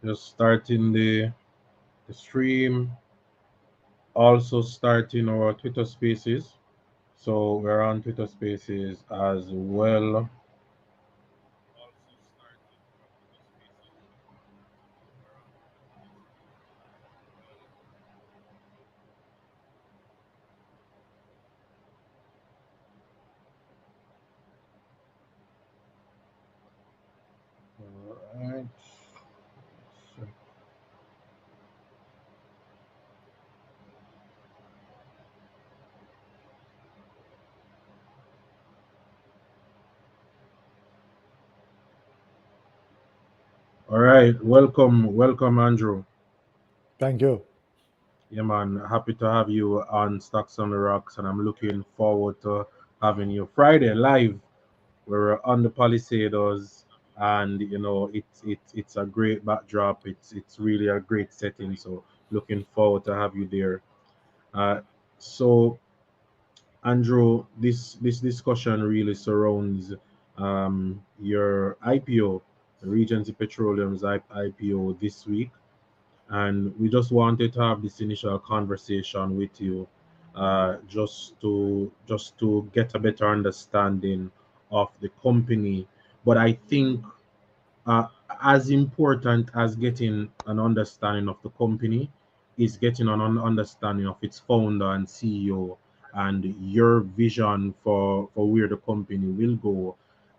Just starting the stream. Also starting our Twitter Spaces. So we're on Twitter Spaces as well. All right. All right. Welcome, Andrew. Thank you. Yeah, man. Happy to have you on Stocks on the Rocks, and I'm looking forward to having you Friday live. We're on the Palisados, and it's a great backdrop. It's really a great setting. So looking forward to have you there. Uh, so Andrew, this discussion really surrounds your IPO, Regency Petroleum's IPO this week, and we just wanted to have this initial conversation with you, just to get a better understanding of the company. But I think uh, as important as getting an understanding of the company is getting an understanding of its founder and CEO and your vision for where the company will go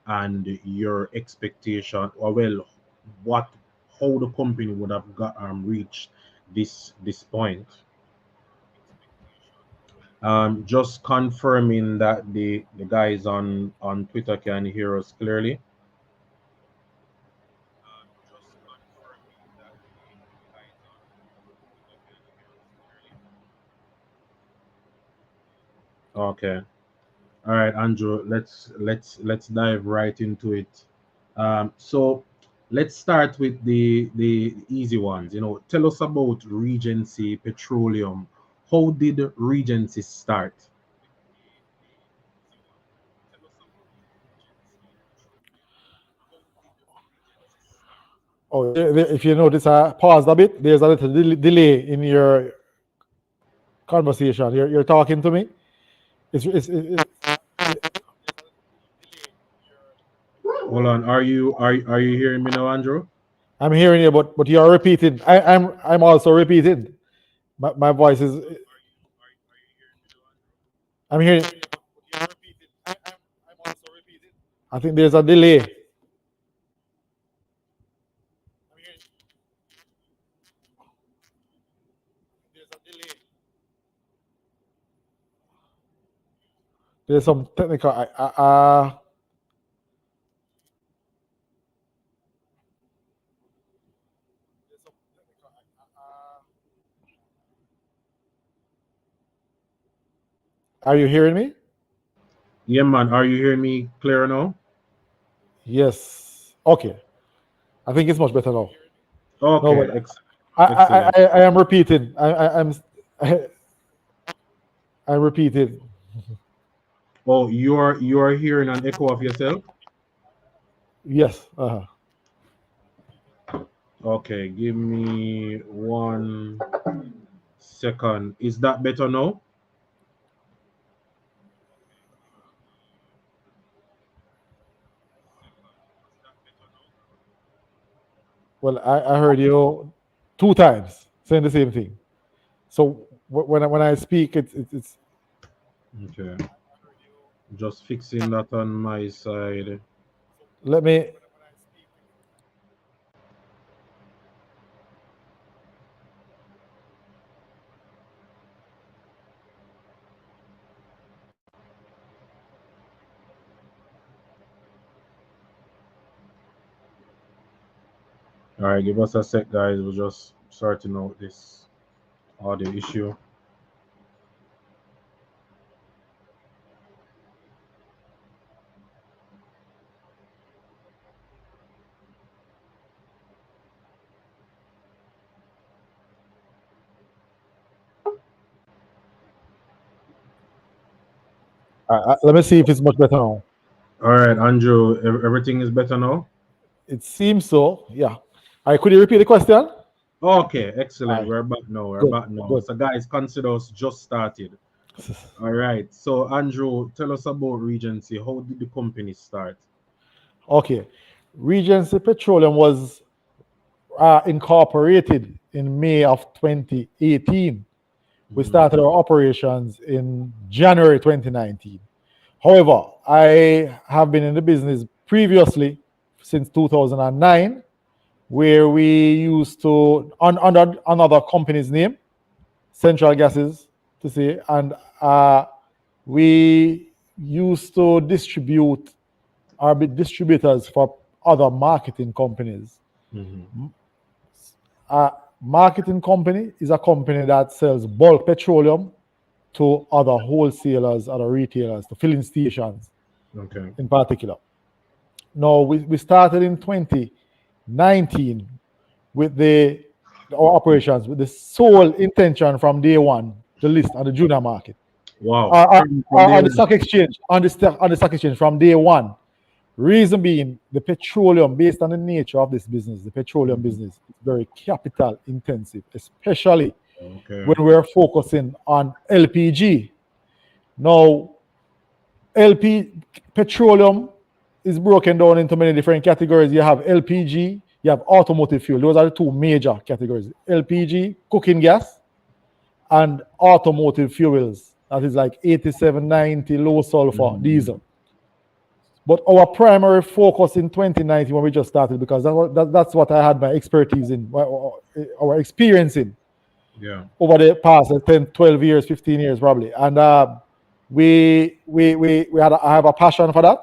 and your expectation, or well, what how the company would have got reached this point. Just confirming that the guys on Twitter can hear us clearly. Okay. All right, Andrew, let's dive right into it. So let's start with the easy ones. Tell us about Regency Petroleum. How did Regency start? Oh, if you notice, I paused a bit. There's a little delay in your conversation. You're talking to me. It's Hold on, are you hearing me now, Andrew? I'm hearing you, but you're repeating. I'm also repeating. My voice is. I'm hearing. I think there's a delay. There's some technical. Are you hearing me? Yeah, man. Are you hearing me clear now? Yes. Okay. I think it's much better now. No, Okay, but excellent. I am repeating. I, I'm repeating. Oh, you are hearing an echo of yourself? Yes. Okay, give me 1 second. Is that better now? Well, I heard you two times saying the same thing. So when I speak, it's Okay, just fixing that on my side. let me. All right, give us a sec, guys. We're just sorting out this audio issue. Let me see if it's much better now. All right, Andrew, everything is better now? It seems so. Yeah. Could you repeat the question? Okay, All excellent. right, We're back now. We're good, back now. good. So, guys, consider us just started. All right. So, Andrew, tell us about Regency. How did the company start? Okay. Regency Petroleum was incorporated in May of 2018. We Mm, started our operations in January 2019. However, I have been in the business previously since 2009, where we used to, under another company's name, Central Gases, to say, and we used to distribute or be distributors for other marketing companies. mhm, A marketing company is a company that sells bulk petroleum to other wholesalers, other retailers, to filling stations okay. in particular. Now, we started in 2019 with our operations with the sole intention from day one to list on the junior market, Wow. or, or, From or day on the one. stock exchange, on the stock exchange from day one. Reason being, the petroleum, based on the nature of this business, the petroleum Mhm, business is very capital intensive, especially okay. when we're focusing on LPG. Now, LP petroleum is broken down into many different categories. You have LPG, you have automotive fuel. Those are the two major categories: LPG, cooking gas, and automotive fuels. That is like 8790 low sulfur Mhm, diesel. But our primary focus in 2019, when we just started, because that's what I had my expertise in, our experience in yeah. over the past 10, 12 years, 15 years probably. And I have a passion for that.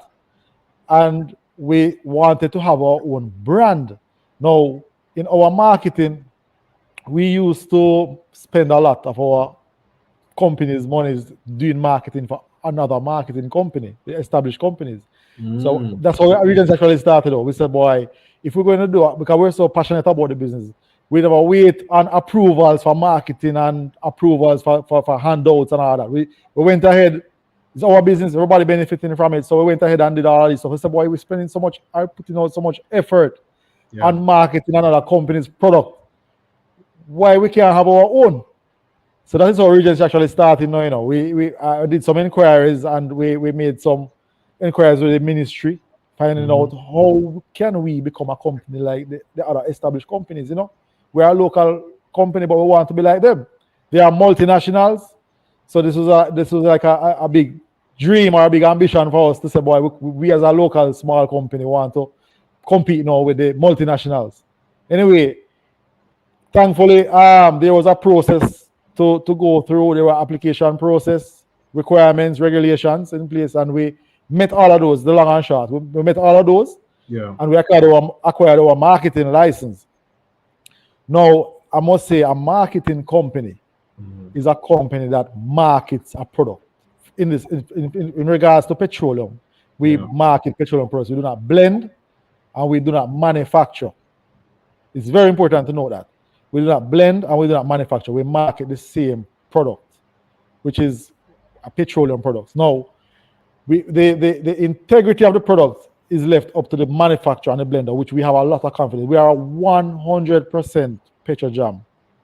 And we wanted to have our own brand. Now, in our marketing, we used to spend a lot of our company's money doing marketing for another marketing company, the established companies. So Mm, that's how Regions actually started out. We said, boy, if we're going to do it, because we're so passionate about the business, we never wait on approvals for marketing and approvals for handouts and all that. We went ahead. It's our business, everybody benefiting from it. So we went ahead and did all this stuff. We said, boy, we're spending so much, are putting out so much effort yeah. on marketing another company's product. Why we can't have our own? So that is how Regions actually started now. We did some inquiries, and we made some inquiries with the ministry, finding Mhm, out how can we become a company like the other established companies. We're a local company, but we want to be like them. They are multinationals. So this was like a big dream or a big ambition for us to say, boy, we as a local small company want to compete now with the multinationals. Anyway, thankfully, there was a process to go through. There were application process, requirements, regulations in place, and we met all of those, the long and short. We met all of those, yeah. and we acquired our marketing license. Now, I must say, a marketing company Mhm, is a company that markets a product. In regards to petroleum, we yeah. market petroleum products. We do not blend and we do not manufacture. It's very important to know that. We do not blend and we do not manufacture. We market the same product, which is a petroleum product. Now, the integrity of the product is left up to the manufacturer and the blender, which we have a lot of confidence. We are 100% Petrojam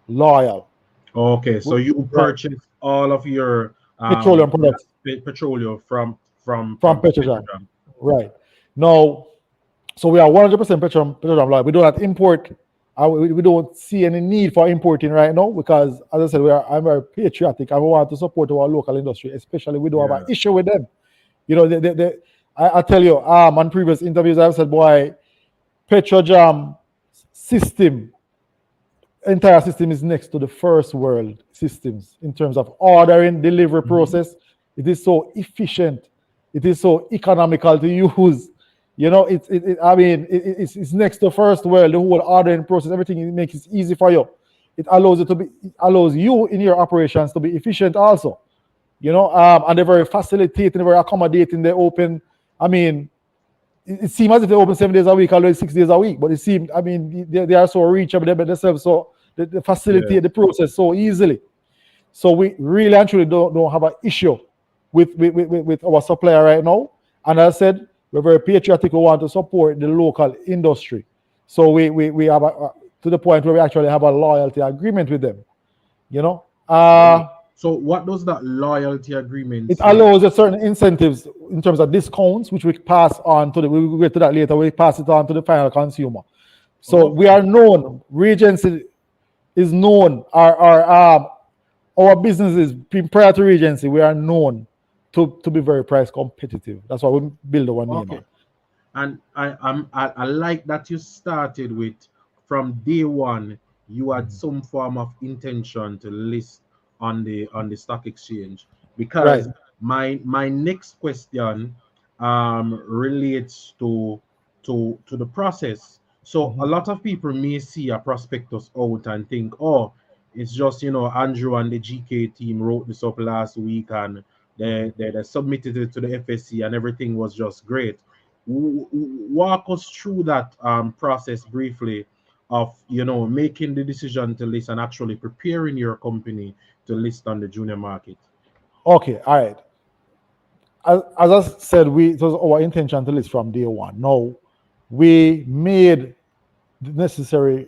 loyal. Okay. So you Right. purchase all of your Petroleum products petroleum from from Petrojam. Petrojan. Right. Now, so we are 100% petroleum loyal. We do not import. We don't see any need for importing right now because, as I said, I'm very patriotic and we want to support our local industry, especially we don't have an Yeah. issue with them. I tell you, on previous interviews, I've said, boy, Petrojam system, entire system is next to the first world systems in terms of ordering, delivery Mhm, process. It is so efficient. It is so economical to use. It's next to first world. The whole ordering process, everything, it makes it easy for you. It allows you in your operations to be efficient also. And they're very facilitating, they're very accommodating. They open. I mean, it seems as if they open 7 days a week, although it's 6 days a week. But it seems, I mean, they are so reachable, they serve so they yeah. facilitate the process so easily. So we really and truly don't have an issue with our supplier right now. And as I said, we're very patriotic. We want to support the local industry. So we have to the point where we actually have a loyalty agreement with them. You know, So what does that loyalty agreement it say? allows us certain incentives in terms of discounts, which we pass on to the. We will get to that later. We pass it on to the final consumer. So we Okay. are known. Regency is known. Our businesses prior to Regency, we are known to be very price competitive. That's why we build our name Okay. on. And I like that you started with from day one you had some form of intention to list on the stock exchange, Right. because my next question relates to the process. So a lot of people may see a prospectus out and think, oh, it's just, Andrew and the GK team wrote this up last week and they submitted it to the FSC and everything was just great. Walk us through that process briefly of making the decision to list and actually preparing your company to list on the junior market. Okay. All right. As I said, it was our intention to list from day one. Now, we made the necessary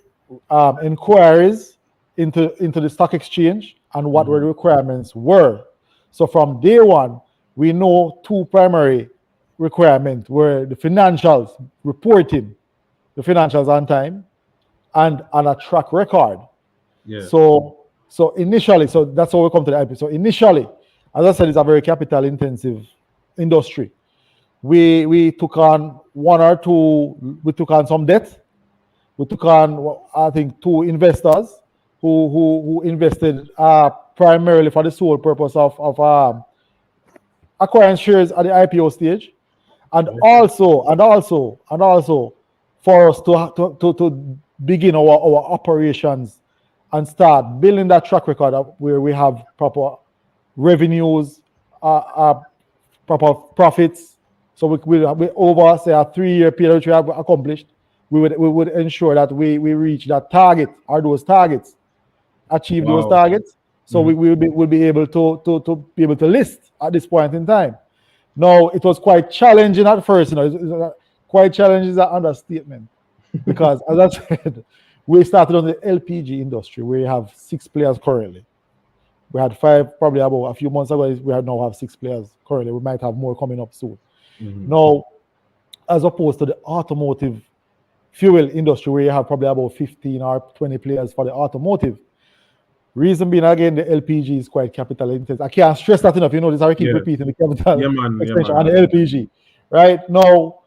inquiries into the stock exchange and what were the requirements were. So from day one, we know two primary requirements were the financials, reporting the financials on time, and a track record. Yeah. So initially, so that's how we come to the IPO. So initially, as I said, it's a very capital intensive industry. We took on one or two. We took on some debt. We took on, I think, two investors who invested primarily for the sole purpose of acquiring shares at the IPO stage, and also for us to begin our operations and start building that track record where we have proper revenues, proper profits. So we over say a 3-year period which we have accomplished, we would ensure that we reach that target or those targets, achieve those Wow. targets. So we will be able to be able to list at this point in time. Now it was quite challenging at first, quite challenging is an understatement. Because as I said, we started on the LPG industry where we have 6 players currently. We had 5 probably about a few months ago. We now have 6 players currently. We might have more coming up soon. Now, as opposed to the automotive fuel industry where you have probably about 15 or 20 players for the automotive. Reason being, again, the LPG is quite capital intensive. I can't stress that enough. This I keep repeating the capital extension on the LPG. Right now,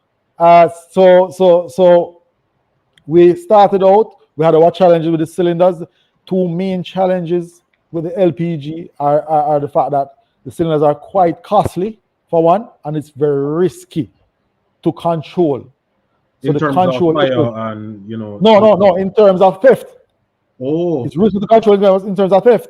so we started out. We had our challenges with the cylinders. 2 main challenges with the LPG are the fact that the cylinders are quite costly for one, and it's very risky to control. So in the terms of control fire and no, in terms of theft. Oh, It's risky to control in terms of theft.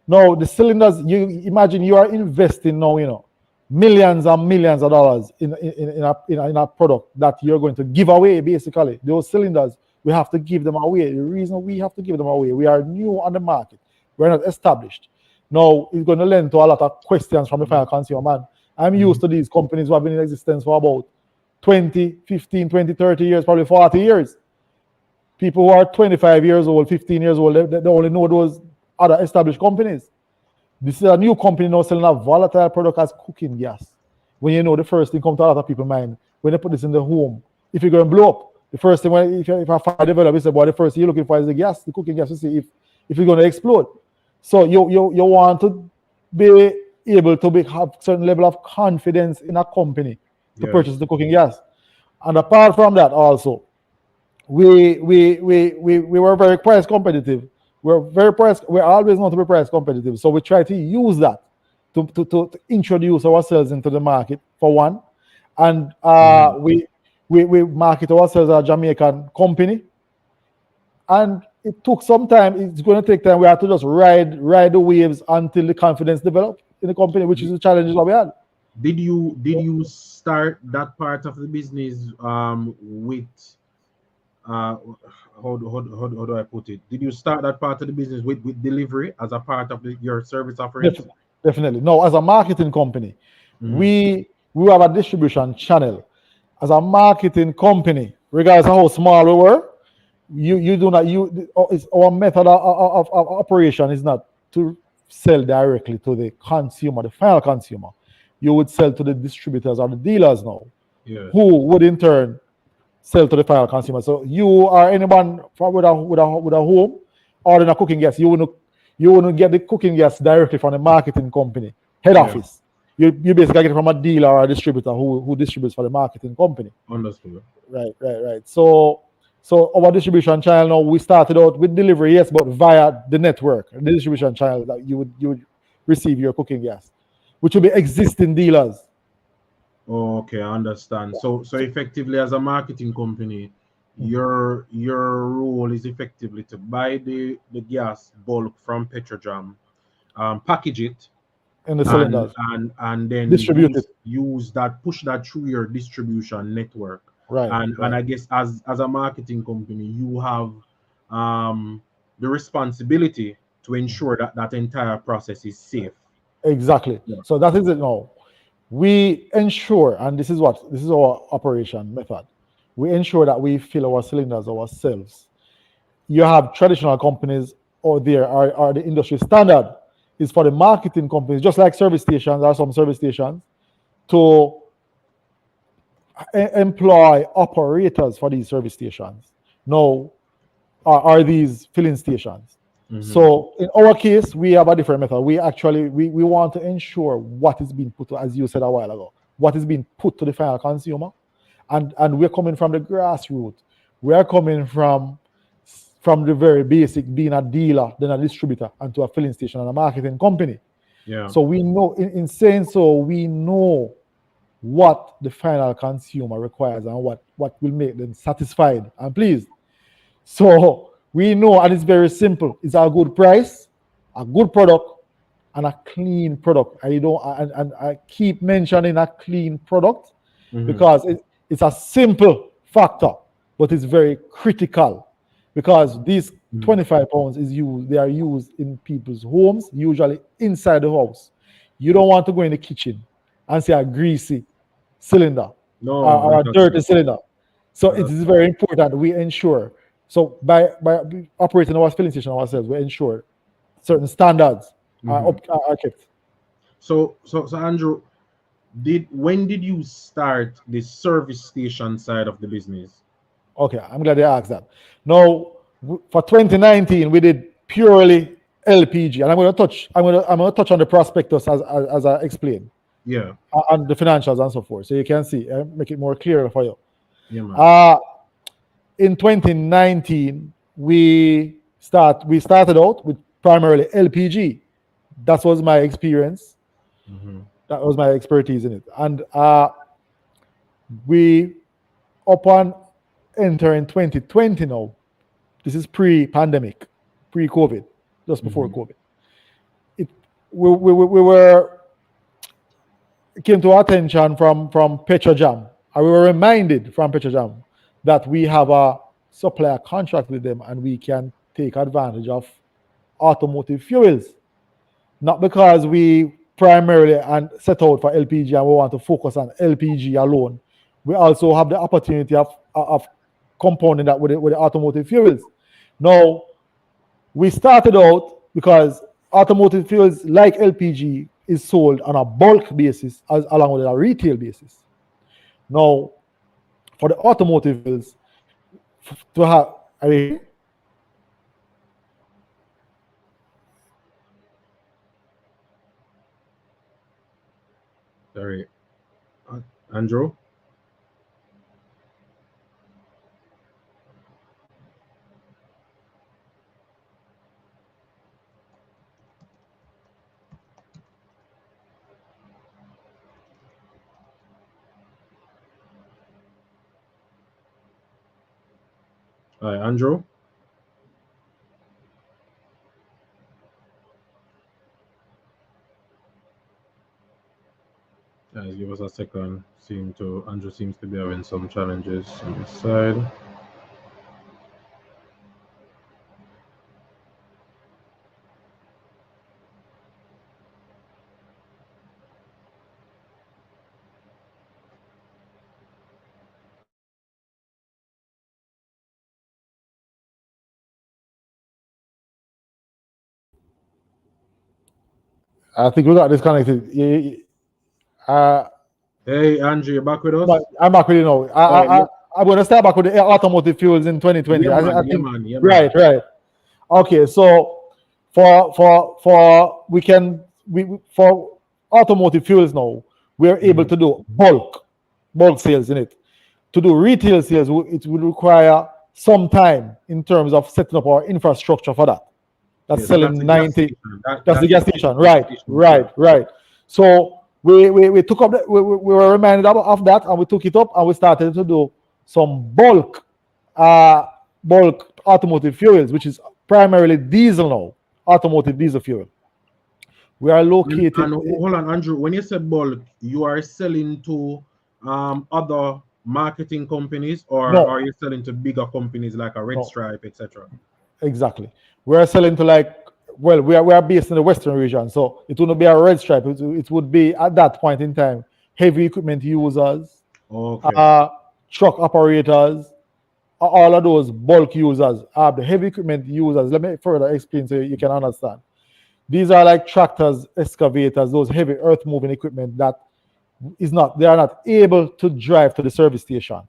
Now the cylinders, you imagine you are investing now, millions and millions of dollars in a product that you're going to give away. Basically, those cylinders, we have to give them away. The reason we have to give them away, we are new on the market. We're not established. Now it's going to lend to a lot of questions from the final consumer man. I'm used to these companies who have been in existence for about 20, 15, 20, 30 years, probably 40 years. People who are 25 years old, 15 years old, they only know those other established companies. This is a new company now selling a volatile product as cooking gas. When the first thing comes to a lot of people's mind, when they put this in the home, if you're going to blow up, the first thing, if a fire develops, you say, the first thing you're looking for is the gas, the cooking gas, to see if it's going to explode. So you want to be able to have certain level of confidence in a company to purchase the cooking gas. And apart from that also, we were very price competitive. We're always known to be price competitive. So we try to use that to introduce ourselves into the market for one. And we market ourselves as a Jamaican company. And it took some time. It's going to take time. We have to just ride the waves until the confidence develops in the company, which is the challenges that we had. Did you start that part of the business with how do I put it? Did you start that part of the business with delivery as a part of your service offerings? Definitely. No, as a marketing company, we have a distribution channel. As a marketing company, regardless of how small we were, you do not you it's our method of operation is not to sell directly to the consumer, the final consumer. You would sell to the distributors or the dealers now, Yes. who would in turn sell to the final consumer. So you or anyone with a home ordering a cooking gas, you wouldn't get the cooking gas directly from the marketing company head Yeah. office. You basically get it from a dealer or a distributor who distributes for the marketing company. Understood. Right. So our distribution channel now, we started out with delivery, yes, but via the network, the distribution channel that you would receive your cooking gas, which will be existing dealers. Okay, I understand. So effectively, as a marketing company, your role is effectively to buy the gas bulk from Petrojam, package it, In the and cylinders, and then distribute it. use that, push that through your distribution network. Right, And right. I guess as a marketing company, you have the responsibility to ensure that that entire process is safe. Exactly. Yeah. So that is it now. We ensure, and this is our operation method. We ensure that we fill our cylinders ourselves. You have traditional companies or there are the industry standard is for the marketing companies, just like service stations, there are some service stations, to employ operators for these service stations. Now, are these filling stations. Hmm. So in our case, we have a different method. We actually we want to ensure what is being put to, as you said a while ago, what is being put to the final consumer. And we're coming from the grassroots. We are coming from the very basic, being a dealer, then a distributor, and to a filling station and a marketing company. Yeah. So we know, in saying so, we know what the final consumer requires and what will make them satisfied and pleased. So we know, and it's very simple. It's a good price, a good product, and a clean product. I don't, and I keep mentioning a clean product Hmm. because it's a simple factor, but it's very critical because these Hmm. 25 pounds is used. They are used in people's homes, usually inside the house. You don't want to go in the kitchen and see a greasy cylinder No, or not a at dirty all. cylinder. So Not it at is all. very important we ensure. So by operating our filling station ourselves, we ensure certain standards Hmm. are kept. So Andrew, did when did you start the service station side of the business? Okay, I'm glad you asked that. Now, for 2019, we did purely LPG, and I'm going to touch on the prospectus as I explained, Yeah. and the financials and so forth, so you can see, make it more clear for you. Yeah, man. Uh, in 2019, we started out with primarily LPG. That was my experience. Hmm. That was my expertise in it, and we upon entering 2020 now. This is pre-pandemic, pre-COVID, just before Hmm. COVID. It we were it came to our attention from Petrojam, and we were reminded from Petrojam that we have a supplier contract with them and we can take advantage of automotive fuels. Not because we primarily and set out for LPG and we want to focus on LPG alone. We also have the opportunity of compounding that with the automotive fuels. Now, we started out because automotive fuels like LPG is sold on a bulk basis as along with a retail basis. Now, for the automotive fuels, to have, are you hearing? Sorry, Uh, Andrew. Hi, Andrew. Guys, give us a second. Andrew seems to be having some challenges on his side. I think we got disconnected. Hey, Andrew, you back with But us? I'm back with you now. Oh, yeah, I'm going to start back with the automotive fuels in 2020. yeah, I man, yeah, think, man, yeah, man. right. Okay, so for for automotive fuels now, we're able to do bulk sales in it. To do retail sales, it would require some time in terms of setting up our infrastructure for that. That's Yeah, so that's selling a gas 90. station. That's the That's a gas gas station. station sale. Right. So we took up we were reminded of that, and we took it up and we started to do some uh bulk automotive fuels, which is primarily diesel now, automotive diesel fuel. We are And located. hold on, Andrew. When you say bulk, you are selling to other marketing companies, or No, are you selling to bigger companies like a Red no, Stripe, etc.? exactly. We are selling to we are based in the western region, so it wouldn't be a red stripe. It would be at that point in time heavy equipment users, Okay. uh, truck operators, all of those bulk users, the heavy equipment users. Let me further explain so you can understand. These are like tractors, excavators, those heavy earth moving equipment that they are not able to drive to the service station.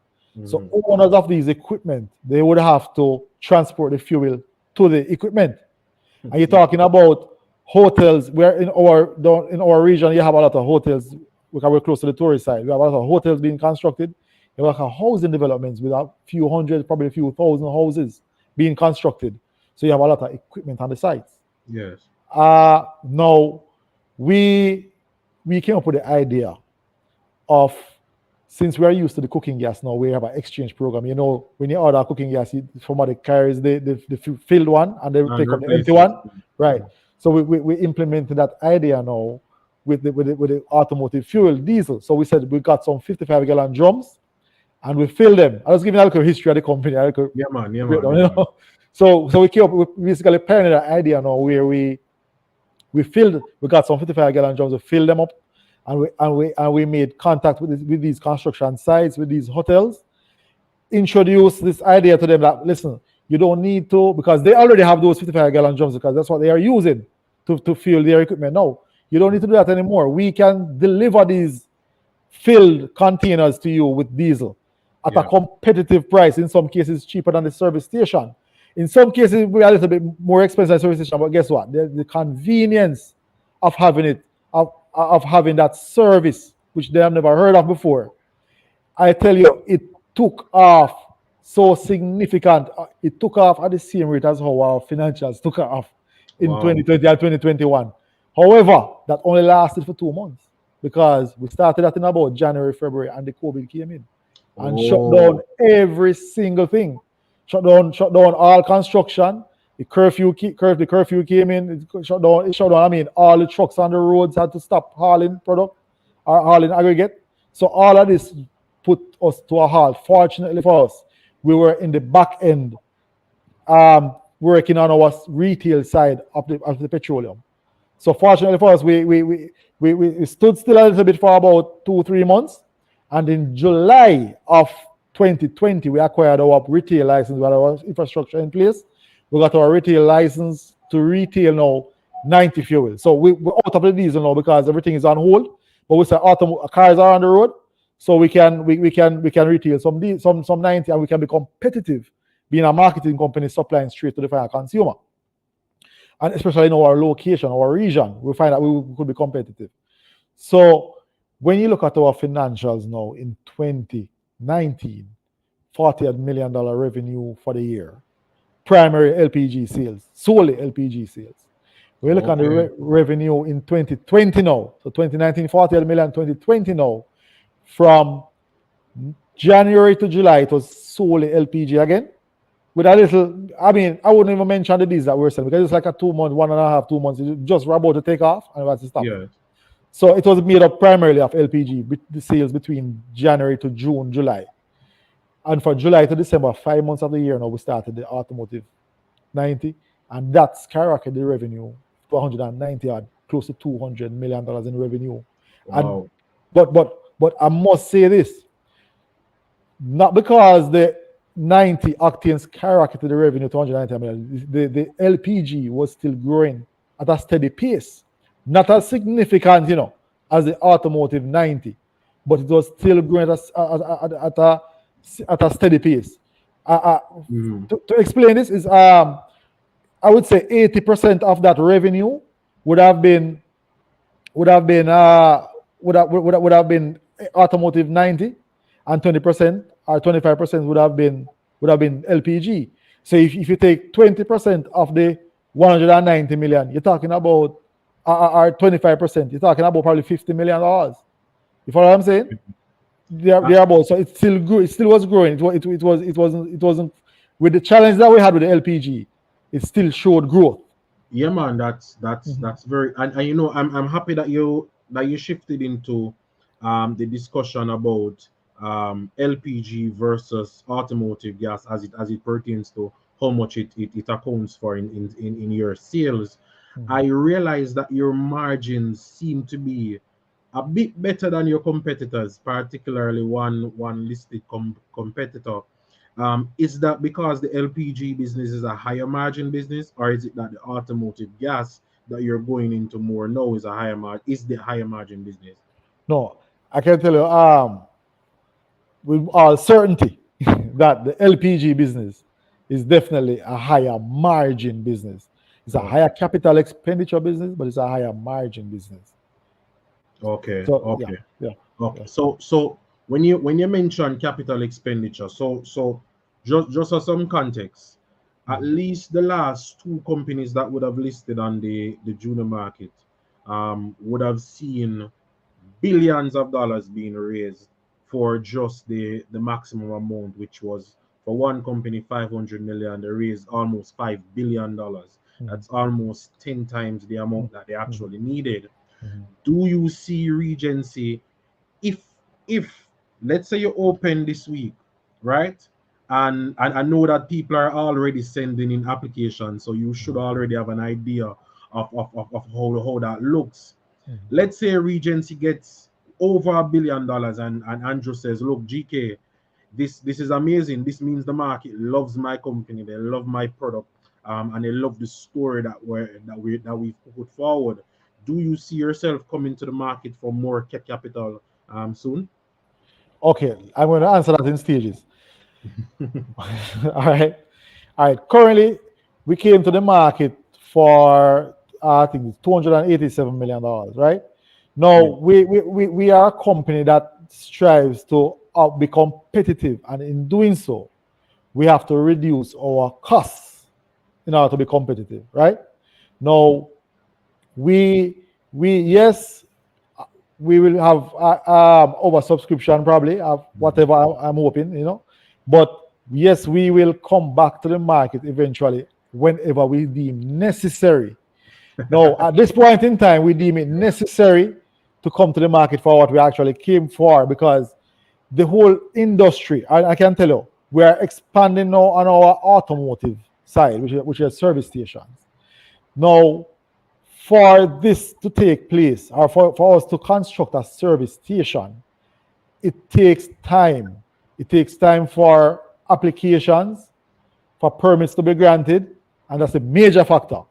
So Mhm. owners of these equipment, they would have to transport the fuel to the equipment. And you're talking about hotels. Where in our region, you have a lot of hotels because we're close to the tourist side. We have a lot of hotels being constructed. You have a lot of housing developments with a few hundred, probably a few thousand houses being constructed. So you have a lot of equipment on the sites. Yes. Now we came up with the idea of, since we're used to the cooking gas now, we have an exchange program. You know, when you order cooking gas, somebody carries the filled one and they And pick up the replace empty it. one. Right. So we implemented that idea now with the automotive fuel diesel. So we said we got some 55-gallon drums and we fill them. I was giving a little history of the company. Yeah, man. Yeah, man. You Yeah, man. know? So we came up with basically pioneered that idea now where we got some 55-gallon drums, we filled them up, and we made contact with these construction sites, with these hotels, introduce this idea to them that, listen, you don't need to, because they already have those 55-gallon drums, because that's what they are using to fuel their equipment. No, you don't need to do that anymore. We can deliver these filled containers to you with diesel at a Yeah. competitive price. In some cases, cheaper than the service station. In some cases, we're a little bit more expensive than the service station. But guess what? The convenience of having it, of having that service, which they have never heard of before. I tell you, it took off so significant. It took off at the same rate as how our financials took off in Wow. 2020 and 2021. However, that only lasted for 2 months because we started that in about January, February, and the COVID came in and shut down Oh, every single thing. Shut down all construction. The curfew came in. It shut down. It shut down. I mean, all the trucks on the roads had to stop hauling product or hauling aggregate. So all of this put us to a halt. Fortunately for us, we were in the back end, working on our retail side of the petroleum. So fortunately for us, we stood still a little bit for about 2-3 months, and in July of 2020, we acquired our retail license. We had our infrastructure in place. We got our retail license to retail now 90 fuel. So we're out of the diesel now because everything is on hold. But we say cars are on the road, so we can retail some 90, and we can be competitive, being a marketing company supplying straight to the final consumer. And especially in our location, our region, we find that we could be competitive. So when you look at our financials now in 2019, $48 million revenue for the year, primary LPG sales, solely LPG sales. We look at the okay. revenue in 2020 now, so 2019, 48 million, 2020 now, from January to July, it was solely LPG again. With a little, I mean, I wouldn't even mention the diesel that we're selling because it's like a 2 month, 1.5, 2 months. It's just about to take off and we had to stop. Yes. So it was made up primarily of LPG, the sales between January to June, July. And for July to December, 5 months of the year now, we started the automotive 90, and that skyrocketed the revenue to 190, close to $200 million in revenue. And Wow. but I must say this, not because the 90 octanes skyrocketed the revenue to 190 million. The LPG was still growing at a steady pace. Not as significant, as the automotive 90, but it was still growing at a steady pace. To explain this is, I would say 80% of that revenue would have been would have been automotive 90, and 20% or 25% would have been LPG. So if you take 20% of the 190 million, you're talking about, or 25%, you're talking about probably $50 million. You follow what I'm saying? Thereabout. So it still grew. It still was growing. It wasn't with the challenge that we had with the LPG. It still showed growth. Yeah, man, that's very, and I'm happy that you shifted into the discussion about LPG versus automotive gas as it pertains to how much it accounts for in your sales. I realize that your margins seem to be a bit better than your competitors, particularly one listed competitor. Is that because the LPG business is a higher margin business, or is it that the automotive gas that you're going into more now is the higher margin business? No, I can tell you with all certainty that the LPG business is definitely a higher margin business. It's a higher capital expenditure business, but it's a higher margin business. Okay. So Okay. yeah. Okay. So when you mention capital expenditure, so just for some context, at least the last two companies that would have listed on the junior market would have seen billions of dollars being raised for just the maximum amount, which was for one company 500 million. They raised almost $5 billion. That's almost 10 times the amount that they actually needed. Do you see Regency, if let's say you open this week, right? And I know that people are already sending in applications, so you should already have an idea of how that looks. Let's say Regency gets over $1 billion, and Andrew says, look, GK, this is amazing. This means the market loves my company, they love my product, and they love the story that we put forward. Do you see yourself coming to the market for more capital soon? Okay, I'm going to answer that in stages. All right. Currently, we came to the market for I think it's $287 million, right? Now we are a company that strives to be competitive, and in doing so, we have to reduce our costs in order to be competitive, right? Now, yes, we will have oversubscription probably, whatever I'm hoping, but yes, we will come back to the market eventually whenever we deem necessary. Now, at this point in time, we deem it necessary to come to the market for what we actually came for, because the whole industry, I can tell you, we are expanding now on our automotive side, which is service stations. Now, for this to take place, or for us to construct a service station, it takes time. It takes time for applications, for permits to be granted, and that's a major factor.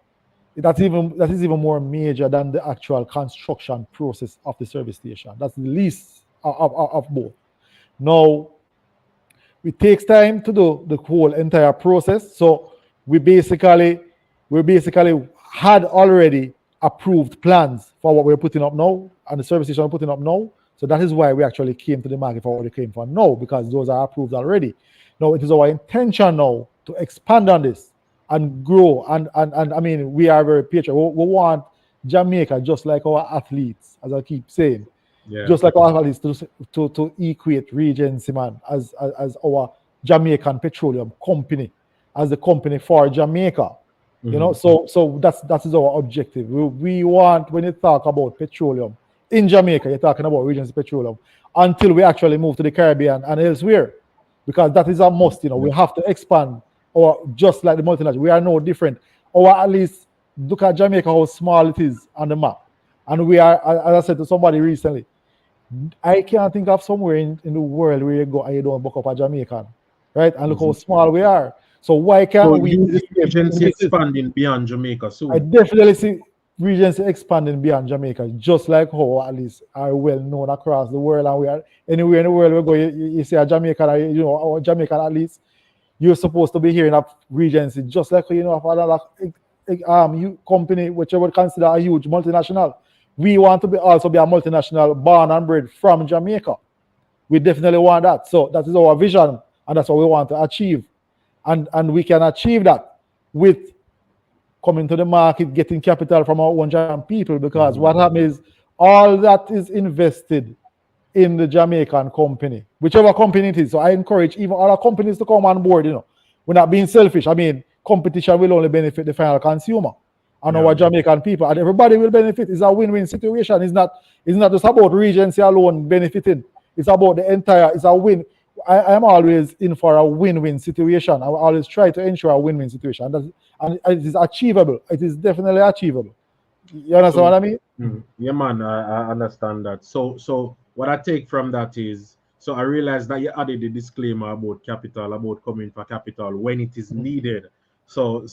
That is even more major than the actual construction process of the service station. That's the least of both. Now, it takes time to do the whole entire process. So we basically had already approved plans for what we're putting up now, and the service station we're putting up now. So that is why we actually came to the market for what we came for now, because those are approved already. Now, it is our intention now to expand on this and grow. And I mean, we are very patriotic. We want Jamaica, just like our athletes, as I keep saying, just like our athletes, to equate Regency, man, as our Jamaican petroleum company, as the company for Jamaica. So that is our objective. We want, when you talk about petroleum in Jamaica, you're talking about Regency Petroleum, until we actually move to the Caribbean and elsewhere, because that is a must. We have to expand, or just like the multinational, we are no different. Or at least look at Jamaica, how small it is on the map. And we are, as I said to somebody recently, I can't think of somewhere in the world where you go and you don't book up a Jamaican, right? And look how small we are. So why can't we? Regency expanding beyond Jamaica soon? I definitely see Regency expanding beyond Jamaica, just like how at least are well known across the world, and we are anywhere in the world we go, you see a Jamaican, you know, or Jamaican at least, you're supposed to be hearing of Regency, just like you know of another company which I would consider a huge multinational. We want to also be a multinational born and bred from Jamaica. We definitely want that. So that is our vision, and that's what we want to achieve. And we can achieve that with coming to the market, getting capital from our own Jamaican people, because what happens is all that is invested in the Jamaican company, whichever company it is. So I encourage even other companies to come on board, you know. We're not being selfish. I mean, competition will only benefit the final consumer and our Jamaican people, and everybody will benefit. It's a win-win situation. It's not just about Regency alone benefiting. It's about the entire, it's a win. I am always in for a win-win situation. I always try to ensure a win-win situation. And it is achievable. It is definitely achievable. You understand what I mean? Yeah, man, I understand that. So what I take from that is, so I realized that you added the disclaimer about capital, about coming for capital when it is needed. So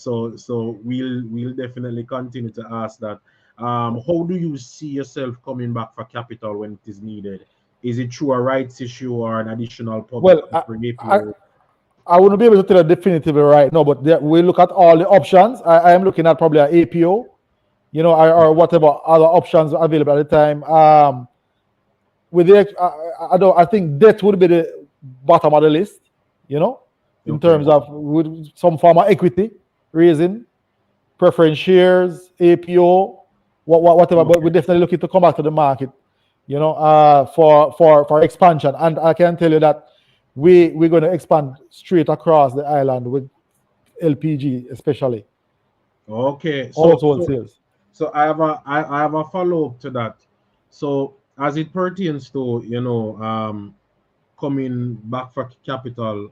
we'll definitely continue to ask that. How do you see yourself coming back for capital when it is needed? Is it through a rights issue or an additional public IPO? I wouldn't be able to tell you definitively right now, but we look at all the options. I am looking at probably an APO, you know, or whatever other options available at the time. With the, I think debt would be the bottom of the list, you know, in terms of with some form of equity raising, preference shares, APO, whatever. But we're definitely looking to come back to the market, you know, for expansion. And I can tell you that we're going to expand straight across the island with LPG, especially. Okay. So I have a follow up to that. So as it pertains to, you know, coming back for capital,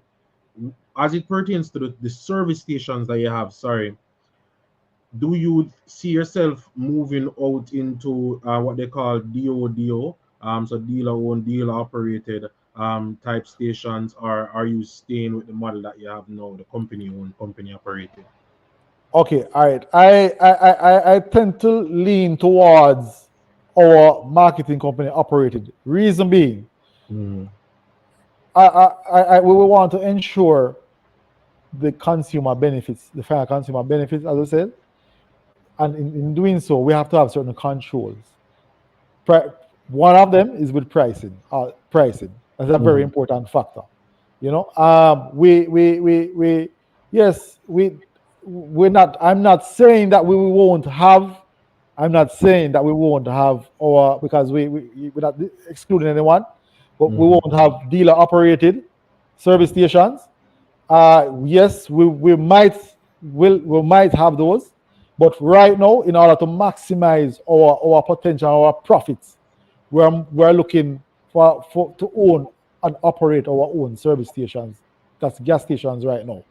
as it pertains to the service stations that you have, do you see yourself moving out into what they call DODO, so dealer owned, dealer operated type stations, or are you staying with the model that you have now, the company owned, company operated? Okay, all right. I tend to lean towards our marketing company operated. Reason being, we want to ensure the consumer benefits, the final consumer benefits, as I said. And in doing so, we have to have certain controls. One of them is with pricing. Pricing. That's a very important factor. You know, we're not. I'm not saying that we won't have. I'm not saying that we won't have our, because we're not excluding anyone, but we won't have dealer operated service stations. Yes, we might have those, but right now, in order to maximize our potential, our profits, we're looking to own and operate our own service stations. That's gas stations right now.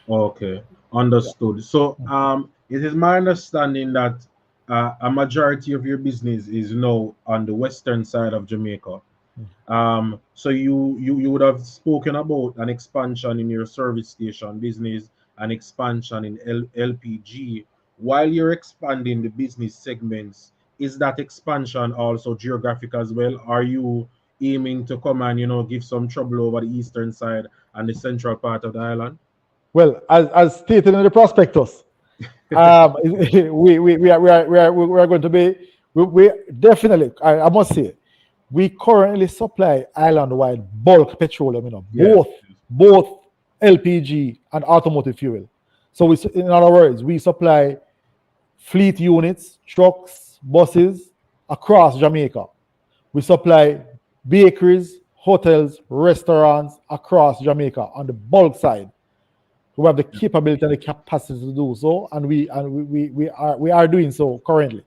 Okay, understood. So it is my understanding that a majority of your business is now on the western side of Jamaica. So you would have spoken about an expansion in your service station business, an expansion in LPG. While you're expanding the business segments, is that expansion also geographic as well? Are you aiming to come and, you know, give some trouble over the eastern side and the central part of the island? Well, as stated in the prospectus, we are going to be, we definitely, I must say, we currently supply island-wide bulk petroleum, you know, both LPG and automotive fuel. So in other words, we supply fleet units, trucks, buses across Jamaica. We supply bakeries, hotels, restaurants across Jamaica on the bulk side. We have the capability and the capacity to do so, and we are doing so currently.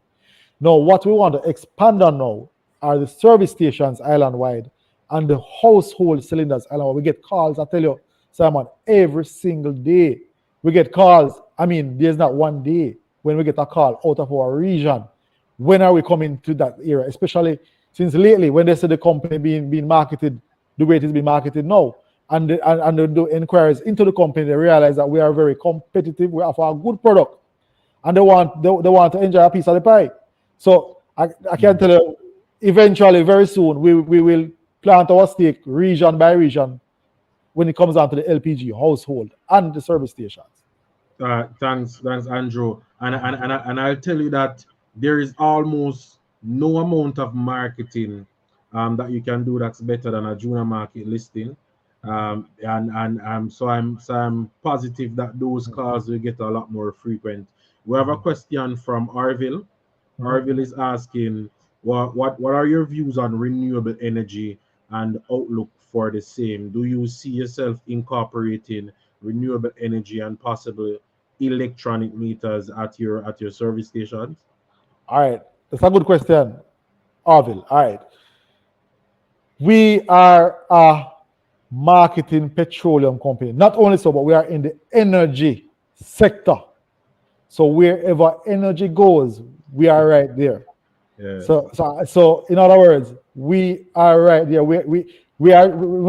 Now, what we want to expand on now are the service stations island-wide and the household cylinders island-wide. We get calls, I tell you, Simon, every single day we get calls. I mean, there's not one day when we get a call out of our region. When are we coming to that area? Especially since lately, when they see the company being marketed the way it is being marketed now, and they do inquiries into the company, they realize that we are very competitive, we offer a good product, and they want to enjoy a piece of the pie. So I can tell you, eventually, very soon, we will plant our stake region by region when it comes down to the LPG household and the service stations. Thanks, Andrew. And I'll tell you that there is almost no amount of marketing that you can do that's better than a junior market listing. So I'm positive that those calls will get a lot more frequent. We have a question from Arville. Arville is asking, what are your views on renewable energy and outlook for the same? Do you see yourself incorporating renewable energy and possible electronic meters at your service stations? All right, that's a good question, Arville. All right, we are a marketing petroleum company. Not only so, but we are in the energy sector. So wherever energy goes, we are right there. Yeah. So in other words, we are right there. We're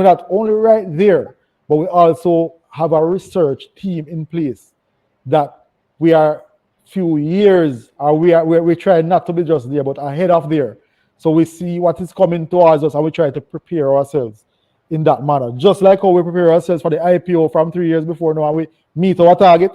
not only right there, but we also have a research team in place that we are few years, we try not to be just there, but ahead of there. So we see what is coming towards us and we try to prepare ourselves in that manner. Just like how we prepare ourselves for the IPO from 3 years before now, and we meet our target,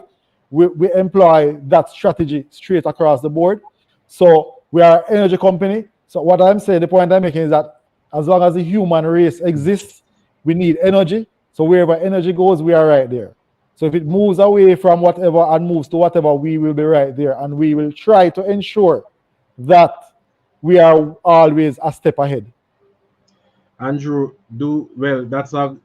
we employ that strategy straight across the board. So we are an energy company. So what I'm saying, the point I'm making is that as long as the human race exists, we need energy. So wherever energy goes, we are right there. So if it moves away from whatever and moves to whatever, we will be right there. And we will try to ensure that we are always a step ahead. Andrew, that's a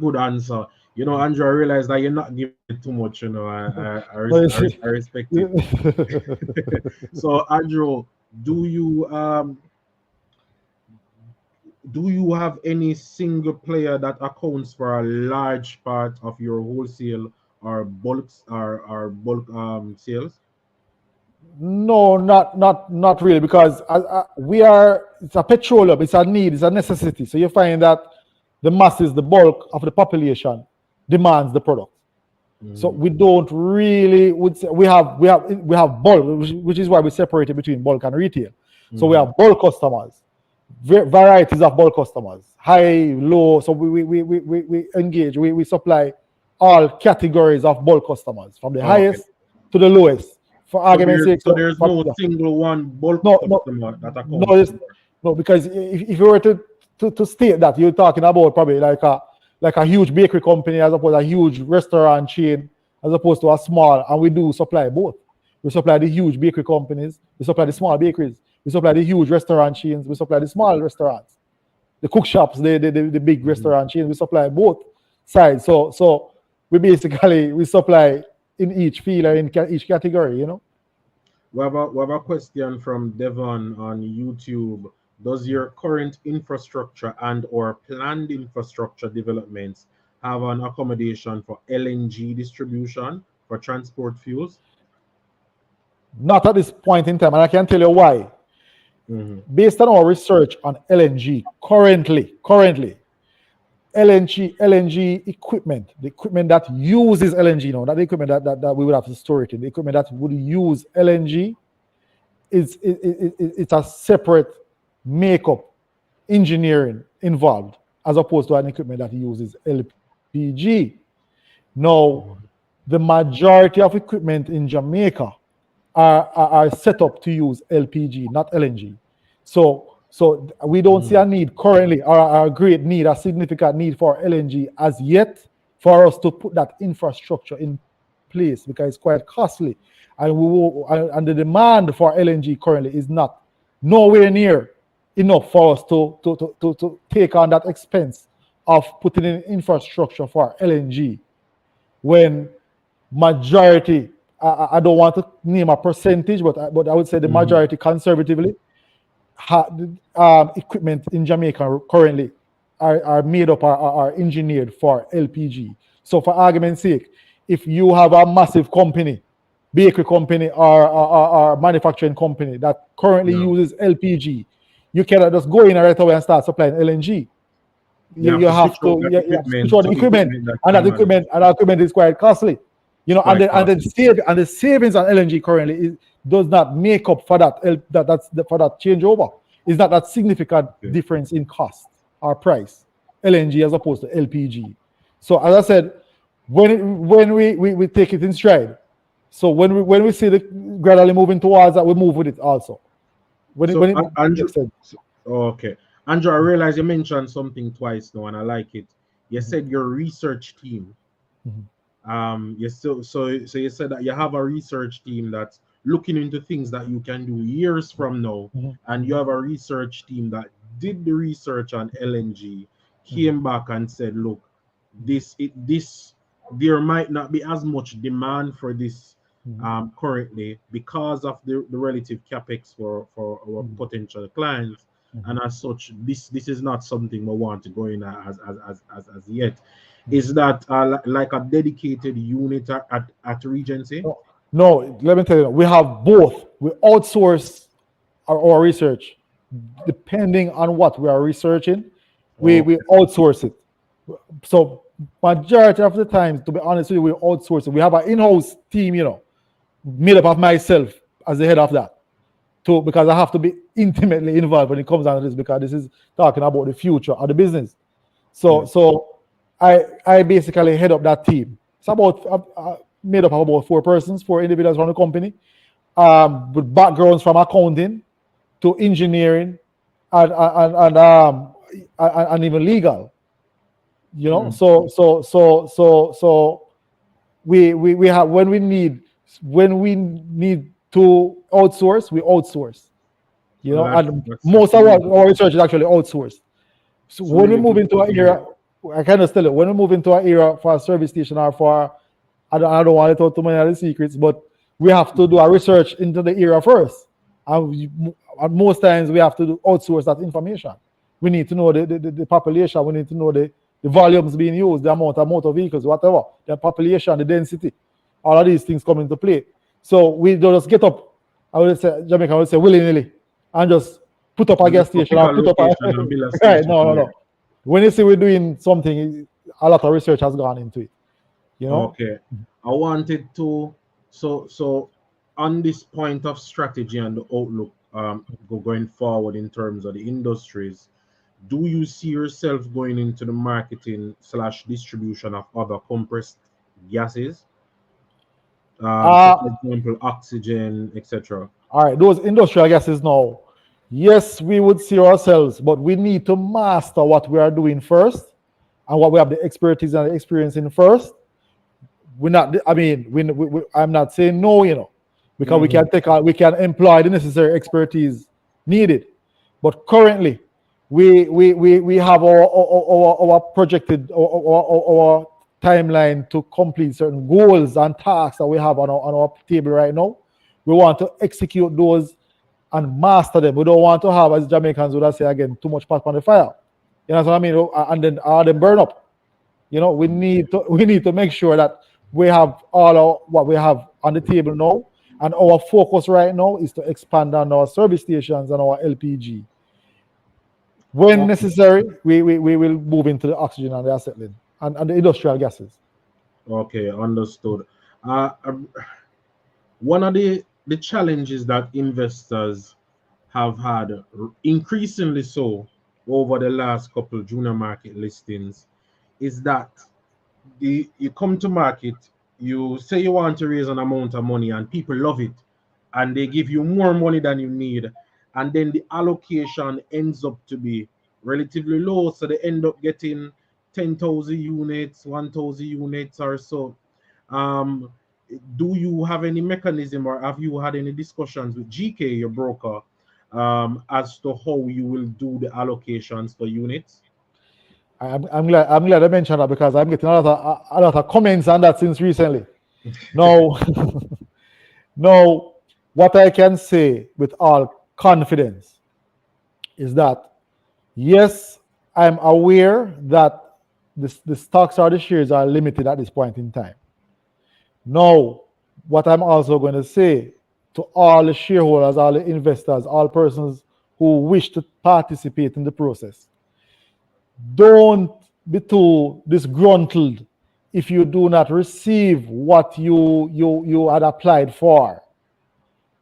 good answer. You know, Andrew, I realize that you're not giving it too much, you know. I respect it. So Andrew, do you have any single player that accounts for a large part of your wholesale or bulk sales? No, not really, because it's a petroleum, it's a need, it's a necessity. So you find that the masses, the bulk of the population demands the product. So we don't really we have bulk, which is why we separate it between bulk and retail. So we have bulk customers, varieties of bulk customers, high, low. So we engage, we supply all categories of bulk customers, from the highest to the lowest. For argument's sake, so there's no single one bulk customer that accounts. No, because if you were to state that, you're talking about probably like a huge bakery company as opposed to a huge restaurant chain as opposed to a small, and we do supply both. We supply the huge bakery companies, we supply the small bakeries, we supply the huge restaurant chains, we supply the small restaurants, the cook shops, the big restaurant chains, we supply both sides. So we supply in each field or in each category, you know. We have a question from Devon on YouTube. Does your current infrastructure and or planned infrastructure developments have an accommodation for LNG distribution for transport fuels? Not at this point in time, and I can tell you why. Based on our research on LNG, currently, LNG equipment, the equipment that uses LNG, not the equipment that we would have to store it in, the equipment that would use LNG, it's a separate makeup engineering involved as opposed to an equipment that uses LPG. Now, the majority of equipment in Jamaica are set up to use LPG, not LNG. So we don't see a need currently, or a great need, a significant need for LNG as yet for us to put that infrastructure in place, because it's quite costly, and the demand for LNG currently is not nowhere near enough for us to take on that expense of putting in infrastructure for LNG, when majority, I don't want to name a percentage, but I would say the majority conservatively, equipment in Jamaica currently are made up, are engineered for LPG. So for argument's sake, if you have a massive company, bakery company or manufacturing company that currently uses LPG, you cannot just go in right away and start supplying LNG. You have to switch on the equipment, and that equipment is quite costly. You know, quite and costly. the savings on LNG currently does not make up for that for that changeover. It's not that significant Okay. difference in cost or price, LNG as opposed to LPG. So as I said, when we take it in stride, so when we see the gradually moving towards that, we move with it also. When So, it Andrew, makes sense. okay. Andrew, I realize you mentioned something twice now, and I like it. You Mhm. said your research team. Mhm. So you said that you have a research team that's looking into things that you can do years from now, Mhm. and you Mhm. have a research team that did the research on LNG, Mhm. came back and said, look, this there might not be as much demand for this Mhm. currently because of the relative capex for our Mhm. potential clients, and Mhm. as such, this is not something we want to go in as yet. Mhm. Is that like a dedicated unit at Regency? No, no, let me tell you, we have both. We outsource our research depending on what we are researching. We Okay. outsource it. So majority of the time, to be honest with you, we outsource it. We have an in-house team, you know, made up of myself as the head of that. To because I have to be intimately involved when it comes down to this because this is talking about the future of the business. Yeah. So I basically head up that team. It's about made up of about 4 persons, 4 individuals from the company, with backgrounds from accounting to engineering and even legal. You know, Mm. so we have when we need to outsource, we outsource. You Well, know, and that's most of really good. our research is actually outsourced. So It's when we really move good into to an hear. era, I kind of tell you, when we move into an era for a service station or for, I don't want to talk too many of the secrets, but we have to do our research into the era first. And most times we have to outsource that information. We need to know the population, we need to know the volumes being used, the amount of motor vehicles, whatever, the population, the density, all of these things come into play. So we don't just get up, I would say, Jamaica, I would say willy nilly, and just put up a And gas just to station pick a or put up a, location and build a right, station no, no, there. no. When you say we're doing something, a lot of research has gone into it, you know? Okay. I wanted to so on this point of strategy and the outlook going forward in terms of the industries, do you see yourself going into the marketing slash distribution of other compressed gases? So Uh, for example, oxygen, etc. all right, those industrial gases now, yes, we would see ourselves, but we need to master what we are doing first and what we have the expertise and the experience in first. We're not, I mean, I'm not saying no, you know, because Mm-hmm. we can employ the necessary expertise needed. But currently, we have our projected our timeline to complete certain goals and tasks that we have on our table right now. We want to execute those and master them. We don't want to have, as Jamaicans would say again, too much pot on the fire. You know what I mean? And then them burn up. You know, we need to make sure that we have all our, what we have on the table now, and our focus right now is to expand on our service stations and our LPG. When Okay. necessary, we will move into the oxygen and the acetylene and the industrial gases. Okay, understood. Uh, uh, One of the challenges that investors have had, increasingly so over the last couple junior market listings, is that you come to market, you say you want to raise an amount of money, and people love it, and they give you more money than you need, and then the allocation ends up to be relatively low, so they end up getting 10,000 units, 1,000 units or so. Um, do you have any mechanism, or have you had any discussions with GK, your broker, as to how you will do the allocations for units? I'm glad I mentioned that because I'm getting a lot of comments on that since recently. Now, now, what I can say with all confidence is that yes, I'm aware that the stocks or the shares are limited at this point in time. Now, what I'm also going to say to all the shareholders, all the investors, all persons who wish to participate in the process, don't be too disgruntled if you do not receive what you had applied for.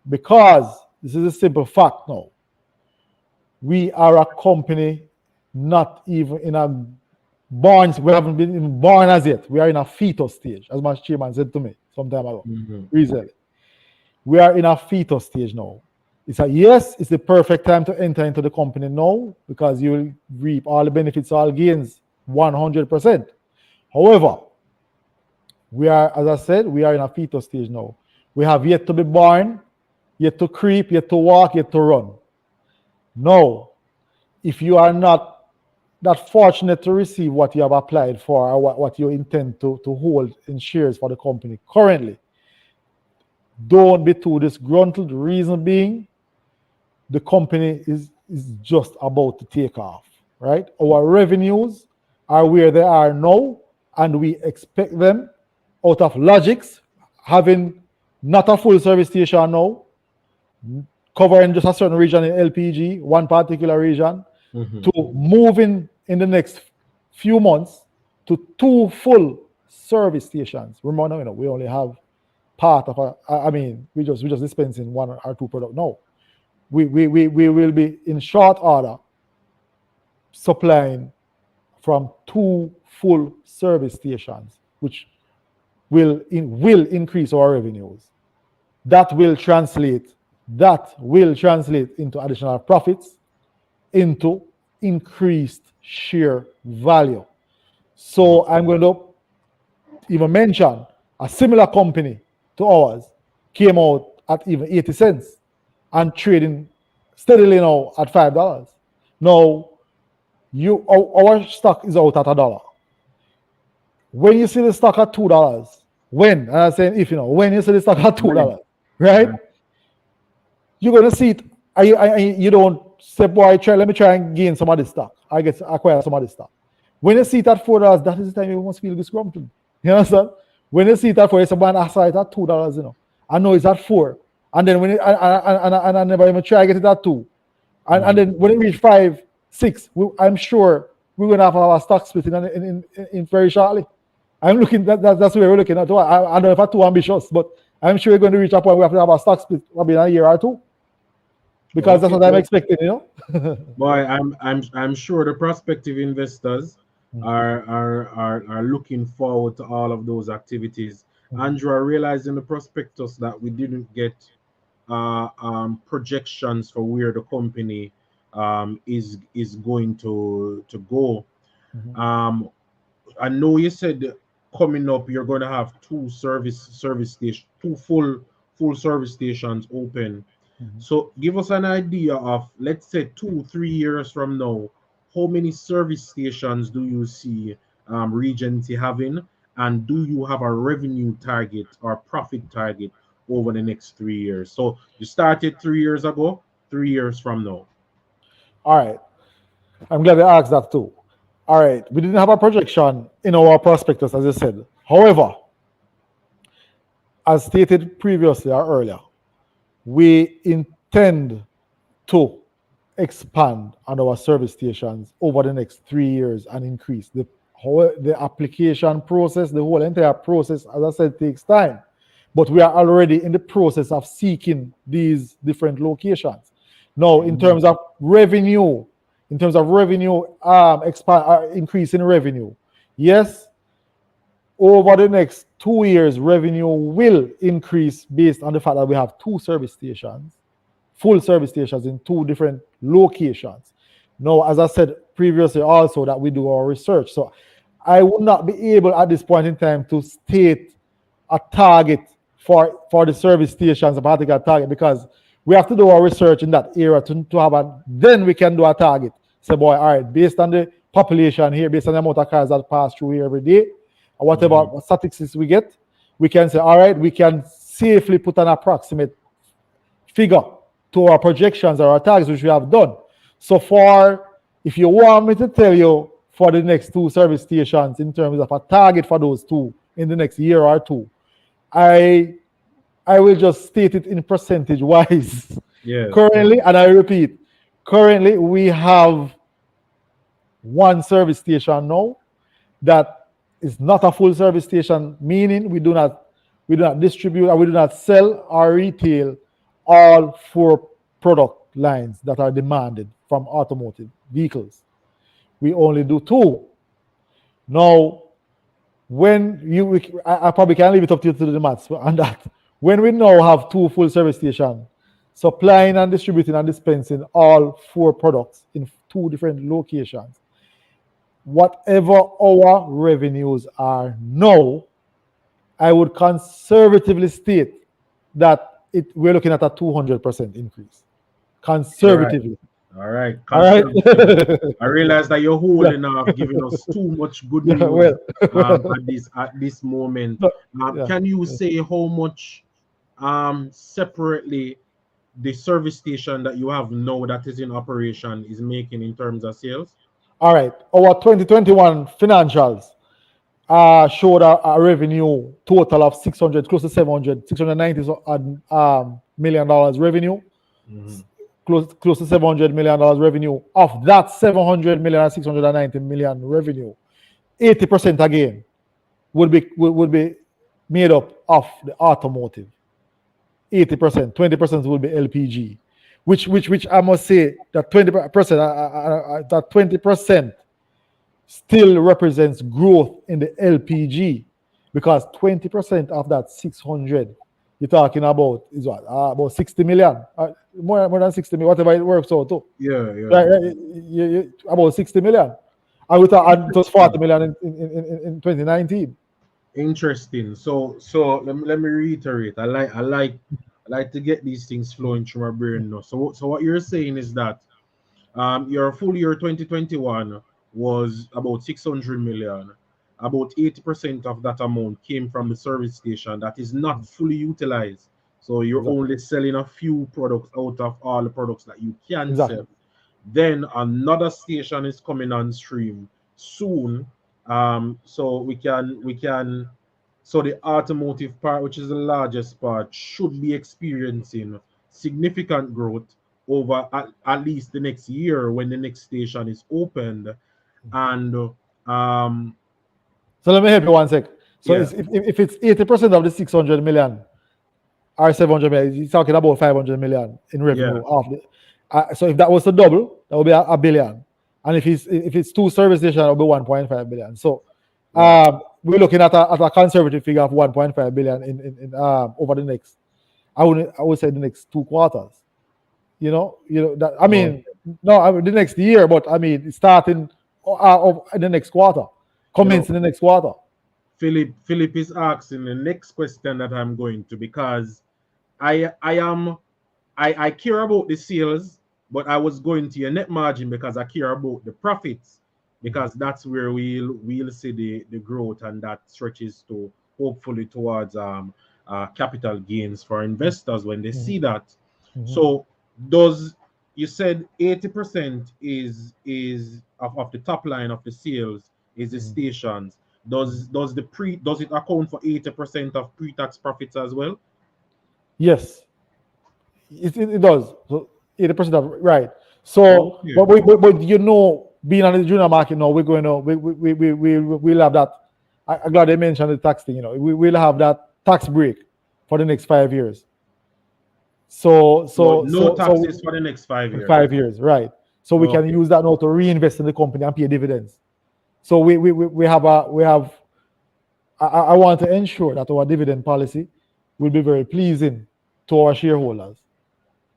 Because this is a simple fact now. We are a company not even in a born, we haven't been even born as yet. We are in a fetus stage, as my chairman said to me some time ago, recently. We are in a fetus stage now. It's the perfect time to enter into the company now because you will reap all the benefits, all gains, 100%. However, we are, as I said, we are in a fetus stage now. We have yet to be born, yet to creep, yet to walk, yet to run. No, if you are not that fortunate to receive what you have applied for or what you intend to hold in shares for the company currently, don't be too disgruntled. The reason being, the company is just about to take off, right? Our revenues are where they are now, and we expect them out of logics, having not a full service station now, covering just a certain region in LPG, one particular region, to moving in the next few months to 2 full service stations. Remember, we only have part of we just dispensing 1 or 2 products. No, we will be in short order supplying from 2 full service stations, which will increase our revenues. That will translate into additional profits, into increased share value. So I'm going to even mention a similar company to ours came out at even 80 cents and trading steadily now at $5. Now, our stock is out at $1. When you see the stock at $2, when you see the stock at $2, right? You're gonna see it. You don't say, boy, let me try and gain some of this stock. I get acquire some of this stock. When you see it at $4, that is the time you must feel disgruntled. You understand? When you see it at $4, you say, man, I saw it at $2, I know it's at $4. And then when I never even try to get it at 2. And then when it reach 5, 6, I'm sure we're gonna have our stock split in very shortly. I'm looking that's where we're looking at. I don't know if I'm too ambitious, but I'm sure we're going to reach a point where we have to have our stock split probably in a year or 2. Because that's what I'm expecting, Boy, I'm sure the prospective investors are looking forward to all of those activities. Andrew, I realized in the prospectus that we didn't get projections for where the company is going to go. I know you said coming up you're going to have 2 service stations, 2 full service stations open. So give us an idea of, let's say 2-3 years from now, how many service stations do you see Regency having, and do you have a revenue target or profit target over the next 3 years? So you started 3 years ago, 3 years from now. All right, I'm glad you asked that too. All right, we didn't have a projection in our prospectus, as I said. However, as stated previously or earlier, we intend to expand on our service stations over the next 3 years and increase the application process. The whole entire process, as I said, takes time, but we are already in the process of seeking these different locations. Now, in terms of revenue, increase in revenue, yes, over the next 2 years, revenue will increase based on the fact that we have 2 service stations, full service stations in 2 different locations. Now, as I said previously also, that we do our research. So I would not be able at this point in time to state a target for the service stations, a particular target, because we have to do our research in that area to have then we can do a target. Say, boy, all right, based on the population here, based on the amount of cars that pass through here every day, or whatever statistics we get, we can say, all right, we can safely put an approximate figure to our projections or our targets, which we have done. So if you want me to tell you for the next 2 service stations in terms of a target for those 2 in the next year or 2, I will just state it in percentage wise. Yes. Currently, and I repeat, currently we have 1 service station now that it's not a full service station, meaning we do not distribute or we do not sell or retail all 4 product lines that are demanded from automotive vehicles. We only do 2. Now, when I probably can leave it up to you to do the maths on that. When we now have 2 full service stations, supplying and distributing and dispensing all 4 products in 2 different locations, whatever our revenues are now, I would conservatively state that we're looking at a 200% increase. Conservatively. All right. All right. I realize that you're holding off giving us too much good news well, at this moment. yeah. Can you say how much separately the service station that you have now that is in operation is making in terms of sales? All right. Our 2021 financials showed a revenue total of 600, close to 700, 690 million dollars revenue. Close to $700 million revenue. Of that 700 million and 690 million revenue, 80% again would be made up of the automotive. 80%, 20% will be LPG, which I must say that 20% still represents growth in the LPG, because 20% of that 600 you're talking about is what? About 60 million. More than 60 million, whatever it works out to. Yeah. Right, about 60 million. And we thought it was 40 million in 2019. Interesting. So let me reiterate. I like to get these things flowing through my brain now. So what you're saying is that your full year 2021 was about 600 million. About 80% of that amount came from the service station that is not fully utilized. So you're only selling a few products out of all the products that you can sell. Then another station is coming on stream soon. So so the automotive part, which is the largest part, should be experiencing significant growth over at least the next year when the next station is opened. And so let me help you one sec. So if it's 80% of the 600 million or 700 million, you're talking about 500 million in revenue. So if that was to double, that would be a billion. And if it's 2 service stations, it will be 1.5 billion. So we're looking at a conservative figure of 1.5 billion in over the next, I would say the next 2 quarters. You know that, I mean, no, the next year, but I mean starting in the next quarter, commence in the next quarter. Philip is asking the next question that I'm going to, because I care about the sales, but I was going to your net margin because I care about the profits, because that's where we'll see the growth, and that stretches to hopefully towards capital gains for investors when they see that. So you said 80% is of the top line of the sales is the stations. Does it account for 80% of pre-tax profits as well? Yes, it does. So 80% of, right. So but you know, being on the junior market now, we're going to we'll have that. I'm glad they mentioned the tax thing. You know, we'll have that tax break for the next 5 years. So no taxes for the next 5 years. 5 years, right? So we can use that now to reinvest in the company and pay dividends. So we have. I want to ensure that our dividend policy will be very pleasing to our shareholders.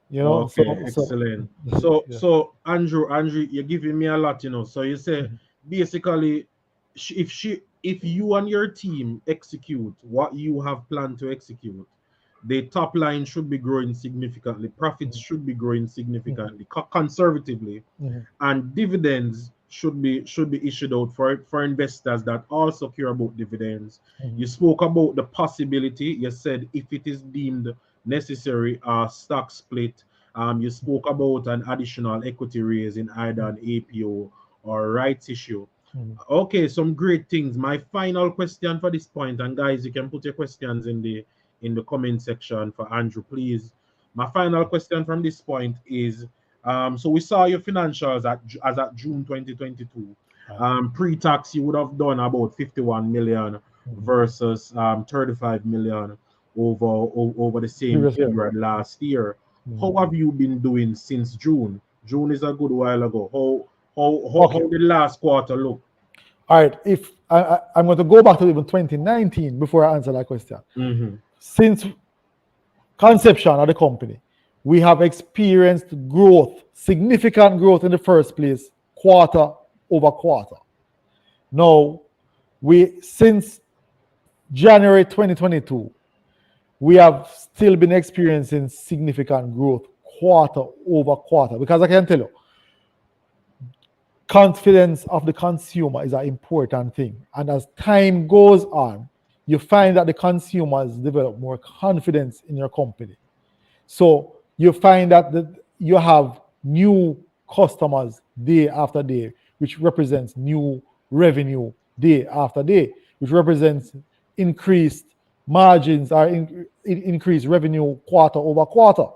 You know. Okay, excellent. So Andrew, you're giving me a lot. You know. So you say basically, if you and your team execute what you have planned to execute, the top line should be growing significantly, profits should be growing significantly, conservatively, and dividends should be issued out for investors that also care about dividends. You spoke about the possibility. You said if it is deemed necessary, a stock split. You spoke about an additional equity raise in either an IPO or rights issue. Okay, some great things. My final question for this point, and guys, you can put your questions in the comment section for Andrew, please. My final question from this point is, so we saw your financials as at June 2022, Pre-tax, you would have done about 51 million versus 35 million over the same Previous year. period last year. How have you been doing since June? June is a good while ago. Okay. How did last quarter look? All right. If I'm going to go back to even 2019 before I answer that question. Mm-hmm. Since conception of the company, we have experienced growth, significant growth in the first place, quarter over quarter. Now, since January 2022, we have still been experiencing significant growth quarter over quarter, because I can tell you, confidence of the consumer is an important thing. And as time goes on, you find that the consumers develop more confidence in your company. So you find that you have new customers day after day, which represents new revenue day after day, which represents increased margins or increased revenue quarter over quarter.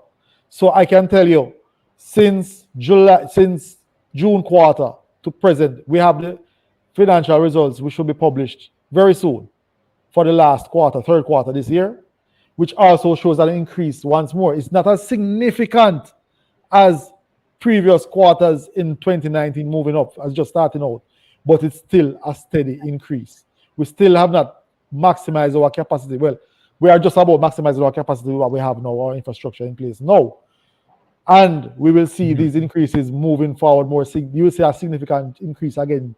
So I can tell you, since June quarter to present, we have the financial results which will be published very soon for the last quarter, third quarter this year, which also shows an increase once more. It's not as significant as previous quarters in 2019 moving up, as just starting out, but it's still a steady increase. We still have not maximized our capacity. Well, we are just about maximizing our capacity what we have now, our infrastructure in place now. And we will see these increases moving forward more. You will see a significant increase again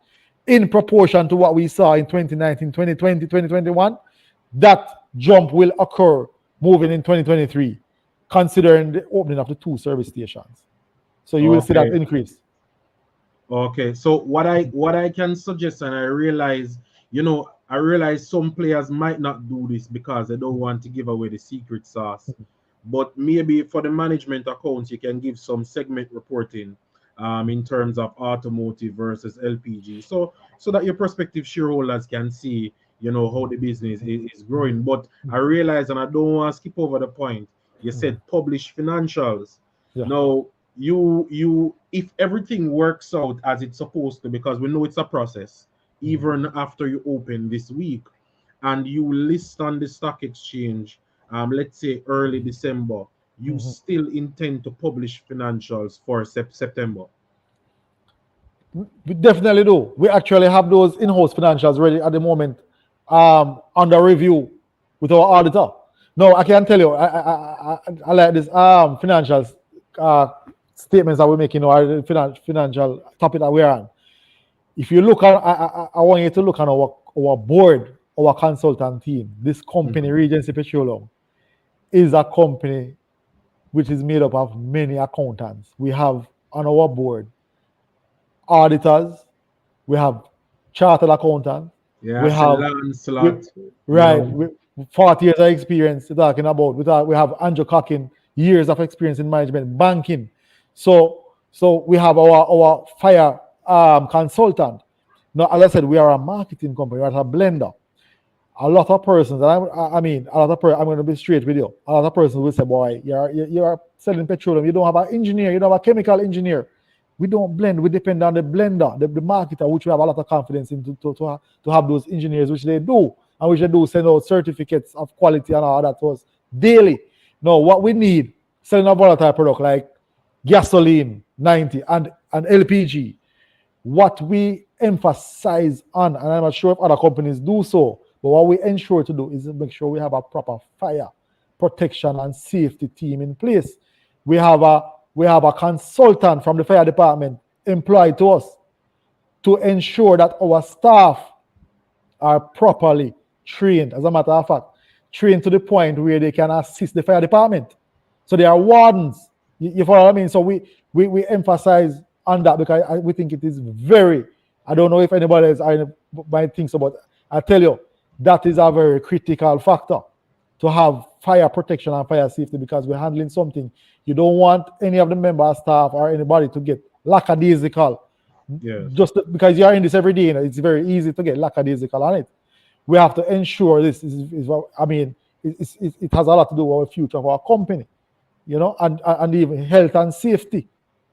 in proportion to what we saw in 2019, 2020, 2021. That jump will occur moving in 2023, considering the opening of the 2 service stations. So you will see that increase. Okay, so what I can suggest, and I realize some players might not do this because they don't want to give away the secret sauce. But maybe for the management accounts, you can give some segment reporting in terms of automotive versus LPG, so that your prospective shareholders can see, how the business is growing. But I realize, and I don't want to skip over the point, you said publish financials. Yeah. Now, you if everything works out as it's supposed to, because we know it's a process, even after you open this week, and you list on the stock exchange, let's say early December, you still intend to publish financials for September? We definitely do. We actually have those in-house financials ready at the moment, under review with our auditor. No, I can tell you, I like this financial statements that we're making, or financial topic that we're on. If you look at, I want you to look on our board, our consultant team. This company, Regency Petroleum, is a company which is made up of many accountants. We have on our board auditors, we have chartered accountants, Yeah, we have Lancelot, right, 40 years of experience talking about. We have Andrew Cockin, years of experience in management, banking. So we have our fire consultant. Now, as I said, we are a marketing company, we're a blender. A lot of persons, I'm going to be straight with you. A lot of persons will say, boy, you're selling petroleum, you don't have an engineer, you don't have a chemical engineer. We don't blend, we depend on the blender, the marketer, which we have a lot of confidence in to have those engineers, which they do, and which they do send out certificates of quality and all that to us daily. Now, what we need, selling a volatile product like gasoline 90 and LPG, what we emphasize on, and I'm not sure if other companies do so, but what we ensure to do is make sure we have a proper fire protection and safety team in place. We have a consultant from the fire department employed to us to ensure that our staff are properly trained. As a matter of fact, trained to the point where they can assist the fire department. So they are wardens. You follow what I mean? So we emphasize on that because we think it is very, I don't know if anybody else might think so, but I tell you, that is a very critical factor to have fire protection and fire safety, because we're handling something. You don't want any of the member staff or anybody to get lackadaisical. Yes. Just because you're in this every day, it's very easy to get lackadaisical on it. We have to ensure this it has a lot to do with the future of our company, and even health and safety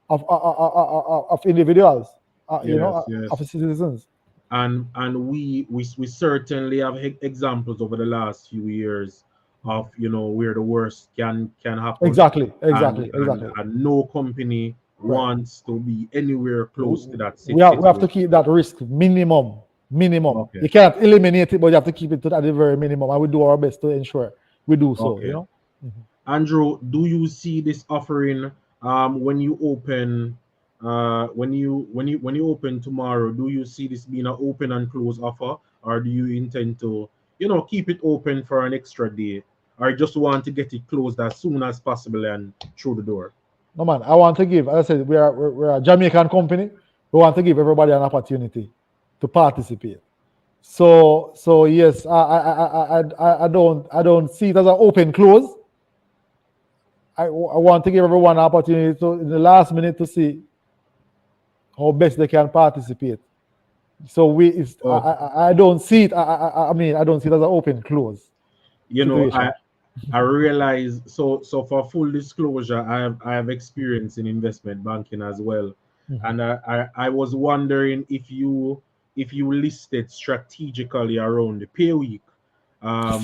of individuals. Yes, of yes. its citizens. And we certainly have examples over the last few years of where the worst can happen, Exactly, exactly, exactly. and no company Right. wants to be anywhere close to that We have to situation. keep that risk minimum. Minimum. Okay. You can't eliminate it, but you have to keep it to at the very minimum. And we do our best to ensure we do so. Okay. Andrew, do you see this offering when you open when you open tomorrow? Do you see this being an open and close offer, or do you intend to keep it open for an extra day, or just want to get it closed as soon as possible and through the door? No man, I want to give. As I said, we're a Jamaican company. We want to give everybody an opportunity to participate. So yes, I don't see it as an open close. I want to give everyone an opportunity to in the last minute to see how best they can participate. So Oh, I don't see it. I mean I don't see it as an open close you know, situation. I realize, so for full disclosure, I have experience in investment banking as well. Mhm. And I was wondering if you listed strategically around the pay week, to No,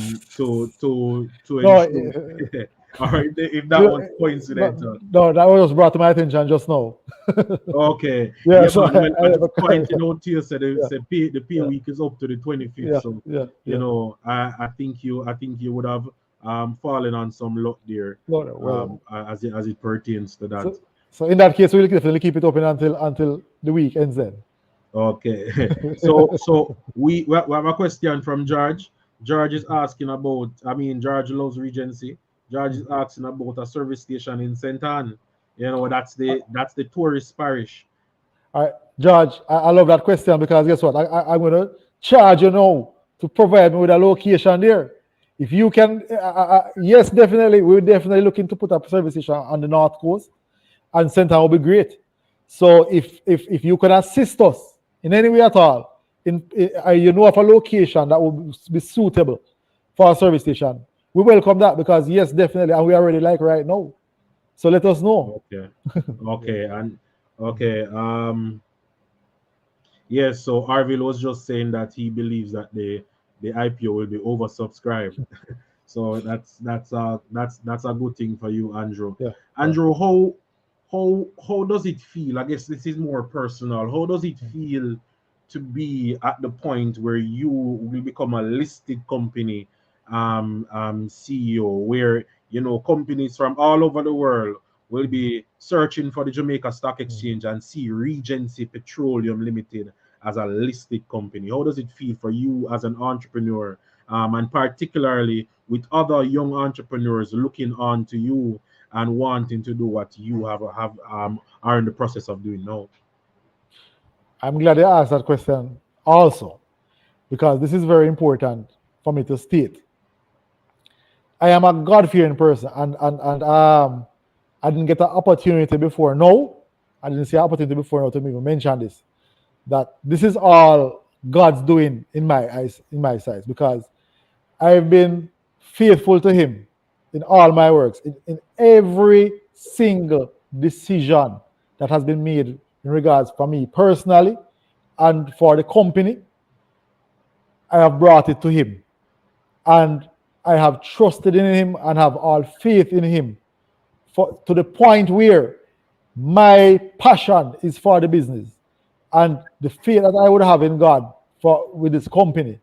ensure, or if that was coincidental. no, that was brought to my attention just now. Okay. Yeah, Yeah, so man. Well, I I have just a pointing out to you, said yeah, the pay yeah, week is up to the 25th. yeah, So, yeah, yeah. I think you would have fallen on some luck there, No, no, well, as it pertains to that. so in that case, we'll definitely keep it open until the week ends then. Okay. So we have a question from George. George is asking about. I mean, George loves Regency. George is asking about a service station in St. Anne. That's the tourist parish. All right, George, I love that question because guess what? I'm going to charge you now to provide me with a location there. If you can, yes, definitely, we're definitely looking to put up a service station on the north coast, and center will be great. So if you can assist us in any way at all, of a location that will be suitable for a service station, we welcome that because yes, definitely, and we are already like right now. So let us know. Okay. Okay. And okay. Yes, so Arville was just saying that he believes that the IPO will be oversubscribed. So that's a good thing for you, Andrew. Yeah, yeah. Andrew, how does it feel? I guess this is more personal. How does it feel to be at the point where you will become a listed company CEO, where companies from all over the world will be searching for the Jamaica Stock Exchange and see Regency Petroleum Limited as a listed company? How does it feel for you as an entrepreneur, and particularly with other young entrepreneurs looking on to you and wanting to do what you are in the process of doing now? I'm glad you asked that question also because this is very important for me to state. I am a God fearing person, and I didn't get an opportunity before. No, I didn't see an opportunity before now to even mention this. That this is all God's doing in my eyes, in my sight, because I've been faithful to Him in all my works, in every single decision that has been made in regards for me personally and for the company. I have brought it to Him, and I have trusted in Him and have all faith in Him to the point where my passion is for the business and the faith that I would have in God for with this company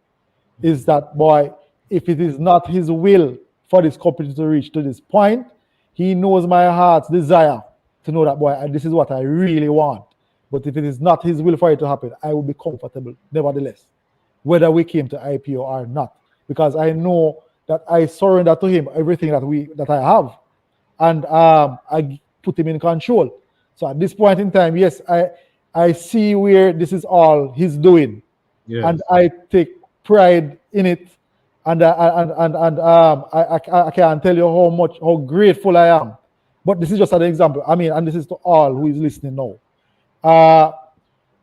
is that, boy, if it is not His will for this company to reach to this point, He knows my heart's desire to know that, boy, this is what I really want. But if it is not His will for it to happen, I will be comfortable nevertheless, whether we came to IPO or not, because I know that I surrender to Him everything that I have, and I put Him in control. So at this point in time, yes, I see where this is all He's doing, and Yes. I take pride in it, and I can't tell you how grateful I am. But this is just an example. I mean, and this is to all who is listening now. Uh,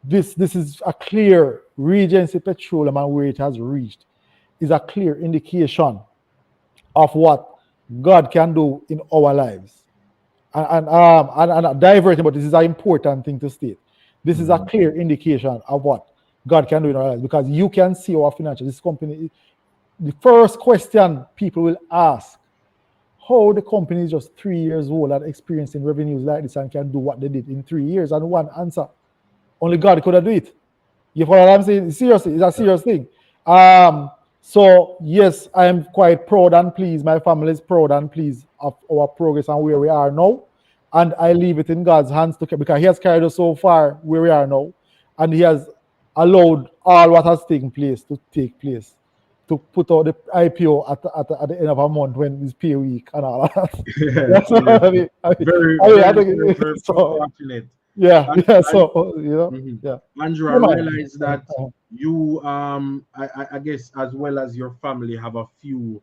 this is a clear Regency Petroleum and where it has reached is a clear indication of what God can do in our lives. And diverting, but this is an important thing to state. This is a clear indication of what God can do in our lives, because you can see our financial. This company, the first question people will ask, how the company is just 3 years old and experiencing revenues like this and can do what they did in 3 years, and one answer, only God could have do it. You follow what I'm saying? Seriously, it's a serious thing. So yes, I am quite proud and pleased. My family is proud and pleased of our progress and where we are now. And I leave it in God's hands to, because He has carried us so far where we are now, and He has allowed all what has taken place to take place, to put out the IPO at the end of a month when it's pay week and all that. That's what I mean. Very So, fortunate. yeah, And, yeah. So yeah. Andrew, I Come on. realize that you, I guess, as well as your family, have a few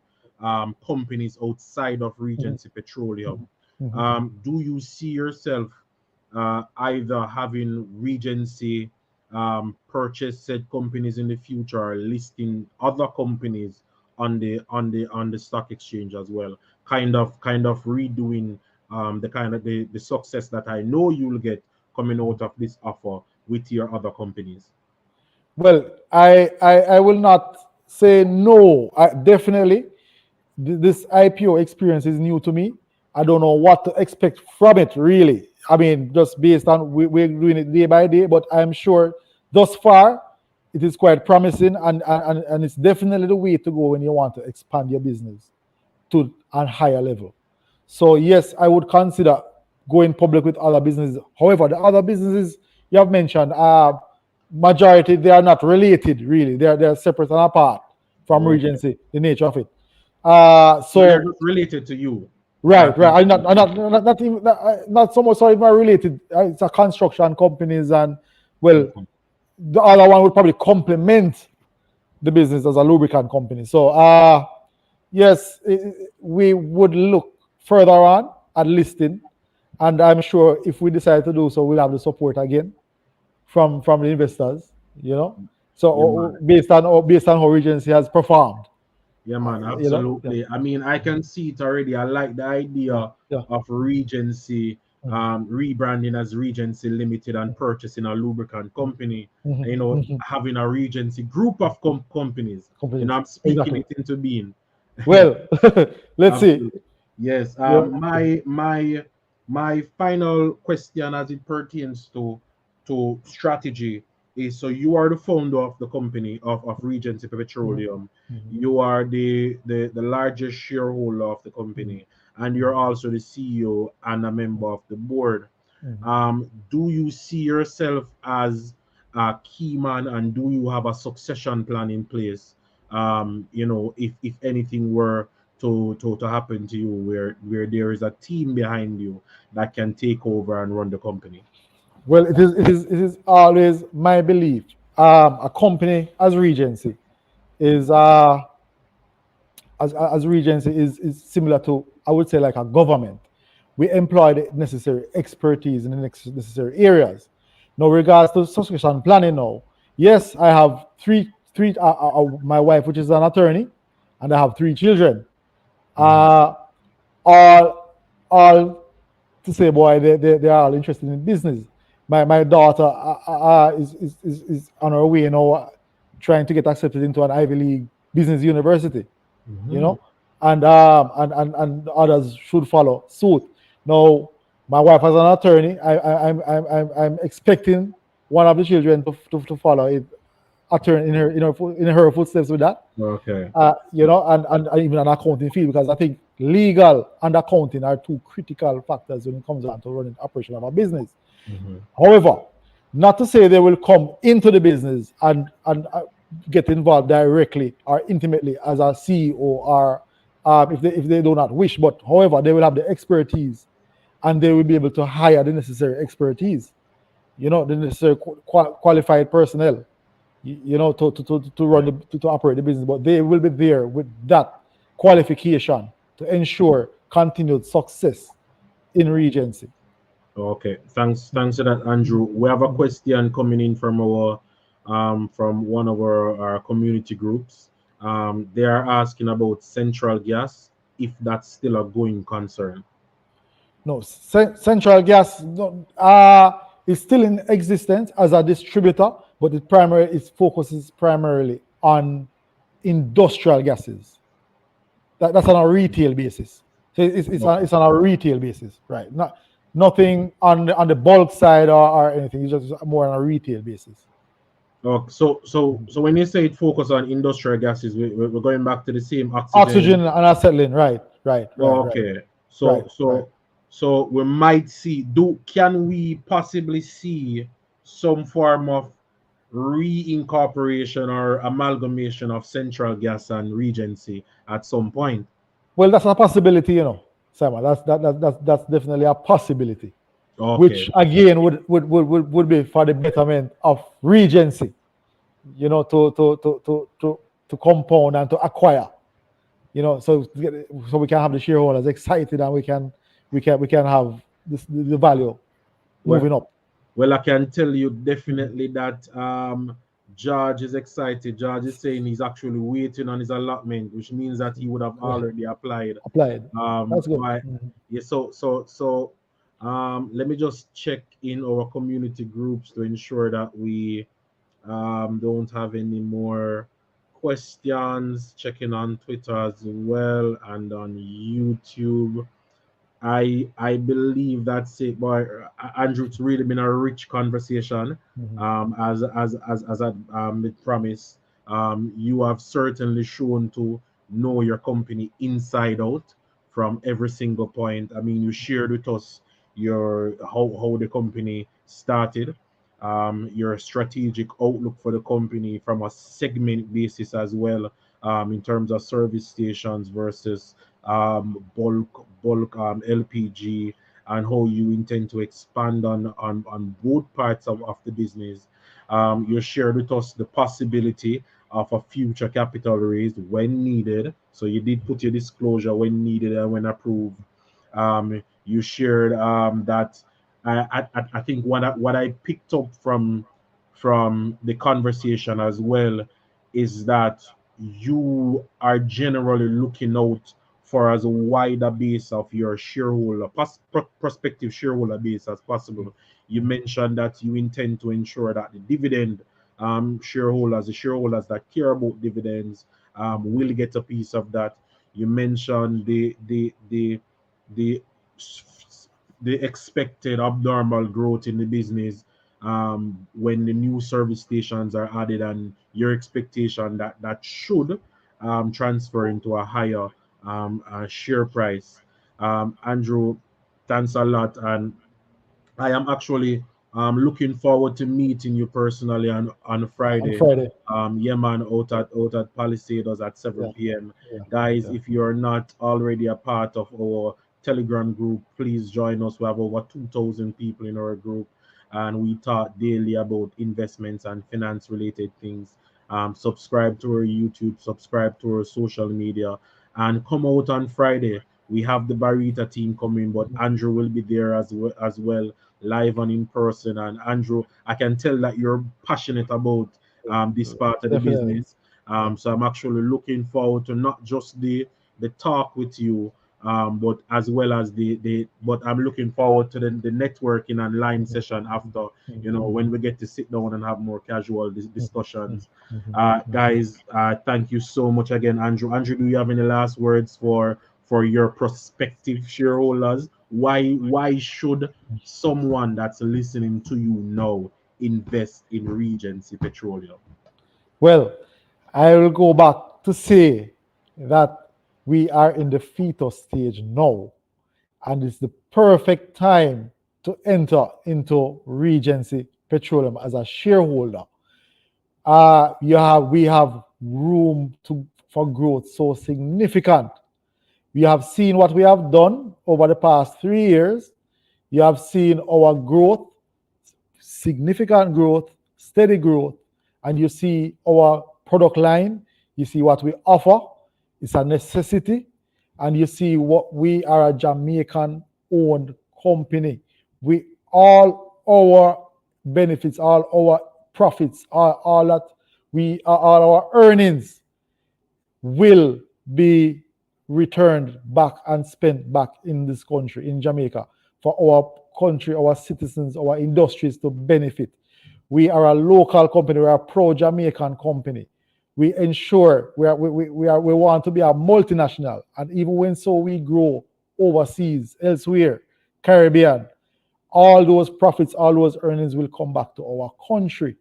companies outside of Regency Petroleum. Do you see yourself either having Regency purchase said companies in the future, or listing other companies on the stock exchange as well, kind of redoing the success that I know you'll get coming out of this offer with your other companies? Well, I will not say no. Definitely, this IPO experience is new to me. I don't know what to expect from it, really. I mean, just based on we're doing it day by day, but I'm sure thus far it is quite promising, and it's definitely the way to go when you want to expand your business to a higher level. So yes, I would consider going public with other businesses. However, the other businesses you have mentioned, majority, they are not related really. They're separate and apart from Regency, the nature of it. So they're not related to you. Right. I'm not even not so much so even related. It's a construction companies, and well, the other one would probably complement the business as a lubricant company. So yes, we would look further on at listing, and I'm sure if we decide to do so, we'll have the support again from the investors. So based on how Regency has performed. Yeah, man, absolutely. I mean, I can see it already. I like the idea of Regency rebranding as Regency Limited and purchasing a lubricant company. Having a Regency group of companies. I'm speaking it into being. Well, let's see. Yes. My final question as it pertains to strategy is, so you are the founder of the company of Regency Petroleum. You are the largest shareholder of the company, and you're also the CEO and a member of the board. Do you see yourself as a key man, and do you have a succession plan in place? If anything were to happen to you, where there is a team behind you that can take over and run the company. Well, it is always my belief. A company as Regency is as Regency is similar to, I would say, like a government. We employ the necessary expertise in the necessary areas. Now, regards to succession planning, now, yes, I have three. My wife, which is an attorney, and I have 3 children. All to say, boy, they are all interested in business. My daughter is on her way, trying to get accepted into an Ivy League business university, and others should follow suit. Now, my wife as an attorney, I'm expecting one of the children to follow it, attorney in her footsteps with that. Okay. And even an accounting field, because I think legal and accounting are 2 critical factors when it comes down to running operation of a business. However, not to say they will come into the business and get involved directly or intimately as a CEO, or if they do not wish, but however, they will have the expertise, and they will be able to hire the necessary expertise, the necessary qualified personnel, to run to operate the business. But they will be there with that qualification to ensure continued success in Regency. Okay, thanks for that, Andrew. We have a question coming in from from one of our community groups. They are asking about Central Gas, if that's still a going concern. No, Central Gas. is still in existence as a distributor, but its focus is primarily on industrial gases. That's on a retail basis. So it's on a retail basis, right? Nothing on the bulk side or anything. It's just more on a retail basis. Okay, so when you say it focus on industrial gases, we're going back to the same Oxygen oxygen. and acetylene, Okay, right, so right. so so we might see. Can we possibly see some form of reincorporation or amalgamation of Central Gas and Regency at some point? Well, that's a possibility, Simon. That's definitely a possibility, Okay, which again would be for the betterment of Regency, to compound and to acquire, so we can have the shareholders excited and we can have the value well, moving up. Well, I can tell you Mhm. definitely that George is excited. George is saying he's actually waiting on his allotment, which means that he would have already applied. Applied. That's good. But yeah, let me just check in our community groups to ensure that we don't have any more questions. Checking on Twitter as well and on YouTube. I believe that's it, boy. Andrew, it's really been a rich conversation. Mhm. As I promised, you have certainly shown to know your company inside out from every single point. I mean, you shared with us your how the company started, your strategic outlook for the company from a segment basis as well, in terms of service stations versus bulk LPG, and how you intend to expand on both parts of the business. You shared with us the possibility of a future capital raise when needed. So you did put your disclosure when needed and when approved. You shared that I think what I picked up from the conversation as well is that you are generally looking out for as wide a base of your prospective shareholder base as possible. You mentioned that you intend to ensure that the dividend the shareholders that care about dividends, will get a piece of that. You mentioned the the expected abnormal growth in the business when the new service stations are added, and your expectation that that should transfer into a higher share price. Andrew, thanks a lot, and I am actually looking forward to meeting you personally on On Friday. Friday. Yeah, man, out at Palisados at Yeah, 7 p.m. yeah, Guys, yeah. if you're not already a part of our Telegram group, please join us. We have over 2,000 people in our group, and we talk daily about investments and finance related things. Subscribe to our YouTube, subscribe to our social media, and come out on Friday. We have the Barita team coming, but Andrew will be there as well, live and in person. And Andrew, I can tell that you're passionate about this part of the Definitely. business. Yeah. So I'm actually looking forward to not just the talk with you, but as well as but I'm looking forward to the networking and line session after, when we get to sit down and have more casual discussions. Guys, thank you so much again, Andrew. Andrew, do you have any last words for your prospective shareholders? Why should someone that's listening to you now invest in Regency Petroleum? Well, I will go back to say that we are in the fetus stage now, and it's the perfect time to enter into Regency Petroleum as a shareholder. We have room for growth so significant. We have seen what we have done over the past 3 years. You have seen our growth, significant growth, steady growth, and you see our product line, you see what we offer, it's a necessity, and you see what we are a Jamaican owned company. We all our benefits, all our profits, all that all our earnings will be returned back and spent back in this country, in Jamaica, for our country, our citizens, our industries to benefit. We are a local company. We are a pro-Jamaican company. We ensure we want to be a multinational, and even when so we grow overseas, elsewhere, Caribbean, all those profits, all those earnings will come back to our country.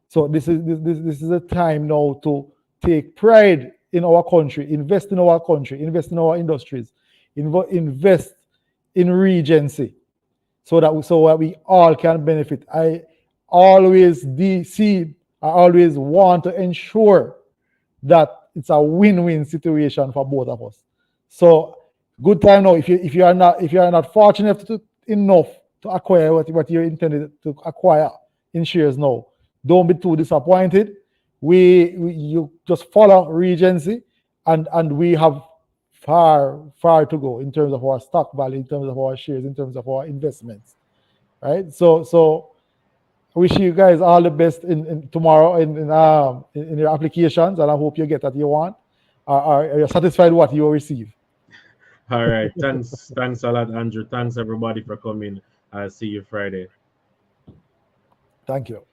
So this is a time now to take pride in our country, invest in our country, invest in our industries, invest in Regency, so that we all can benefit. I always want to ensure that it's a win-win situation for both of us. So good time now. If you are not fortunate enough to acquire what you're intended to acquire in shares now, don't be too disappointed. You just follow Regency, and we have far to go in terms of our stock value, in terms of our shares, in terms of our investments, right? So I wish you guys all the best in tomorrow in your applications, and I hope you get what you want. Are you satisfied with what you will receive? All right. Thanks a lot, Andrew. Thanks everybody for coming. I'll see you Friday. Thank you.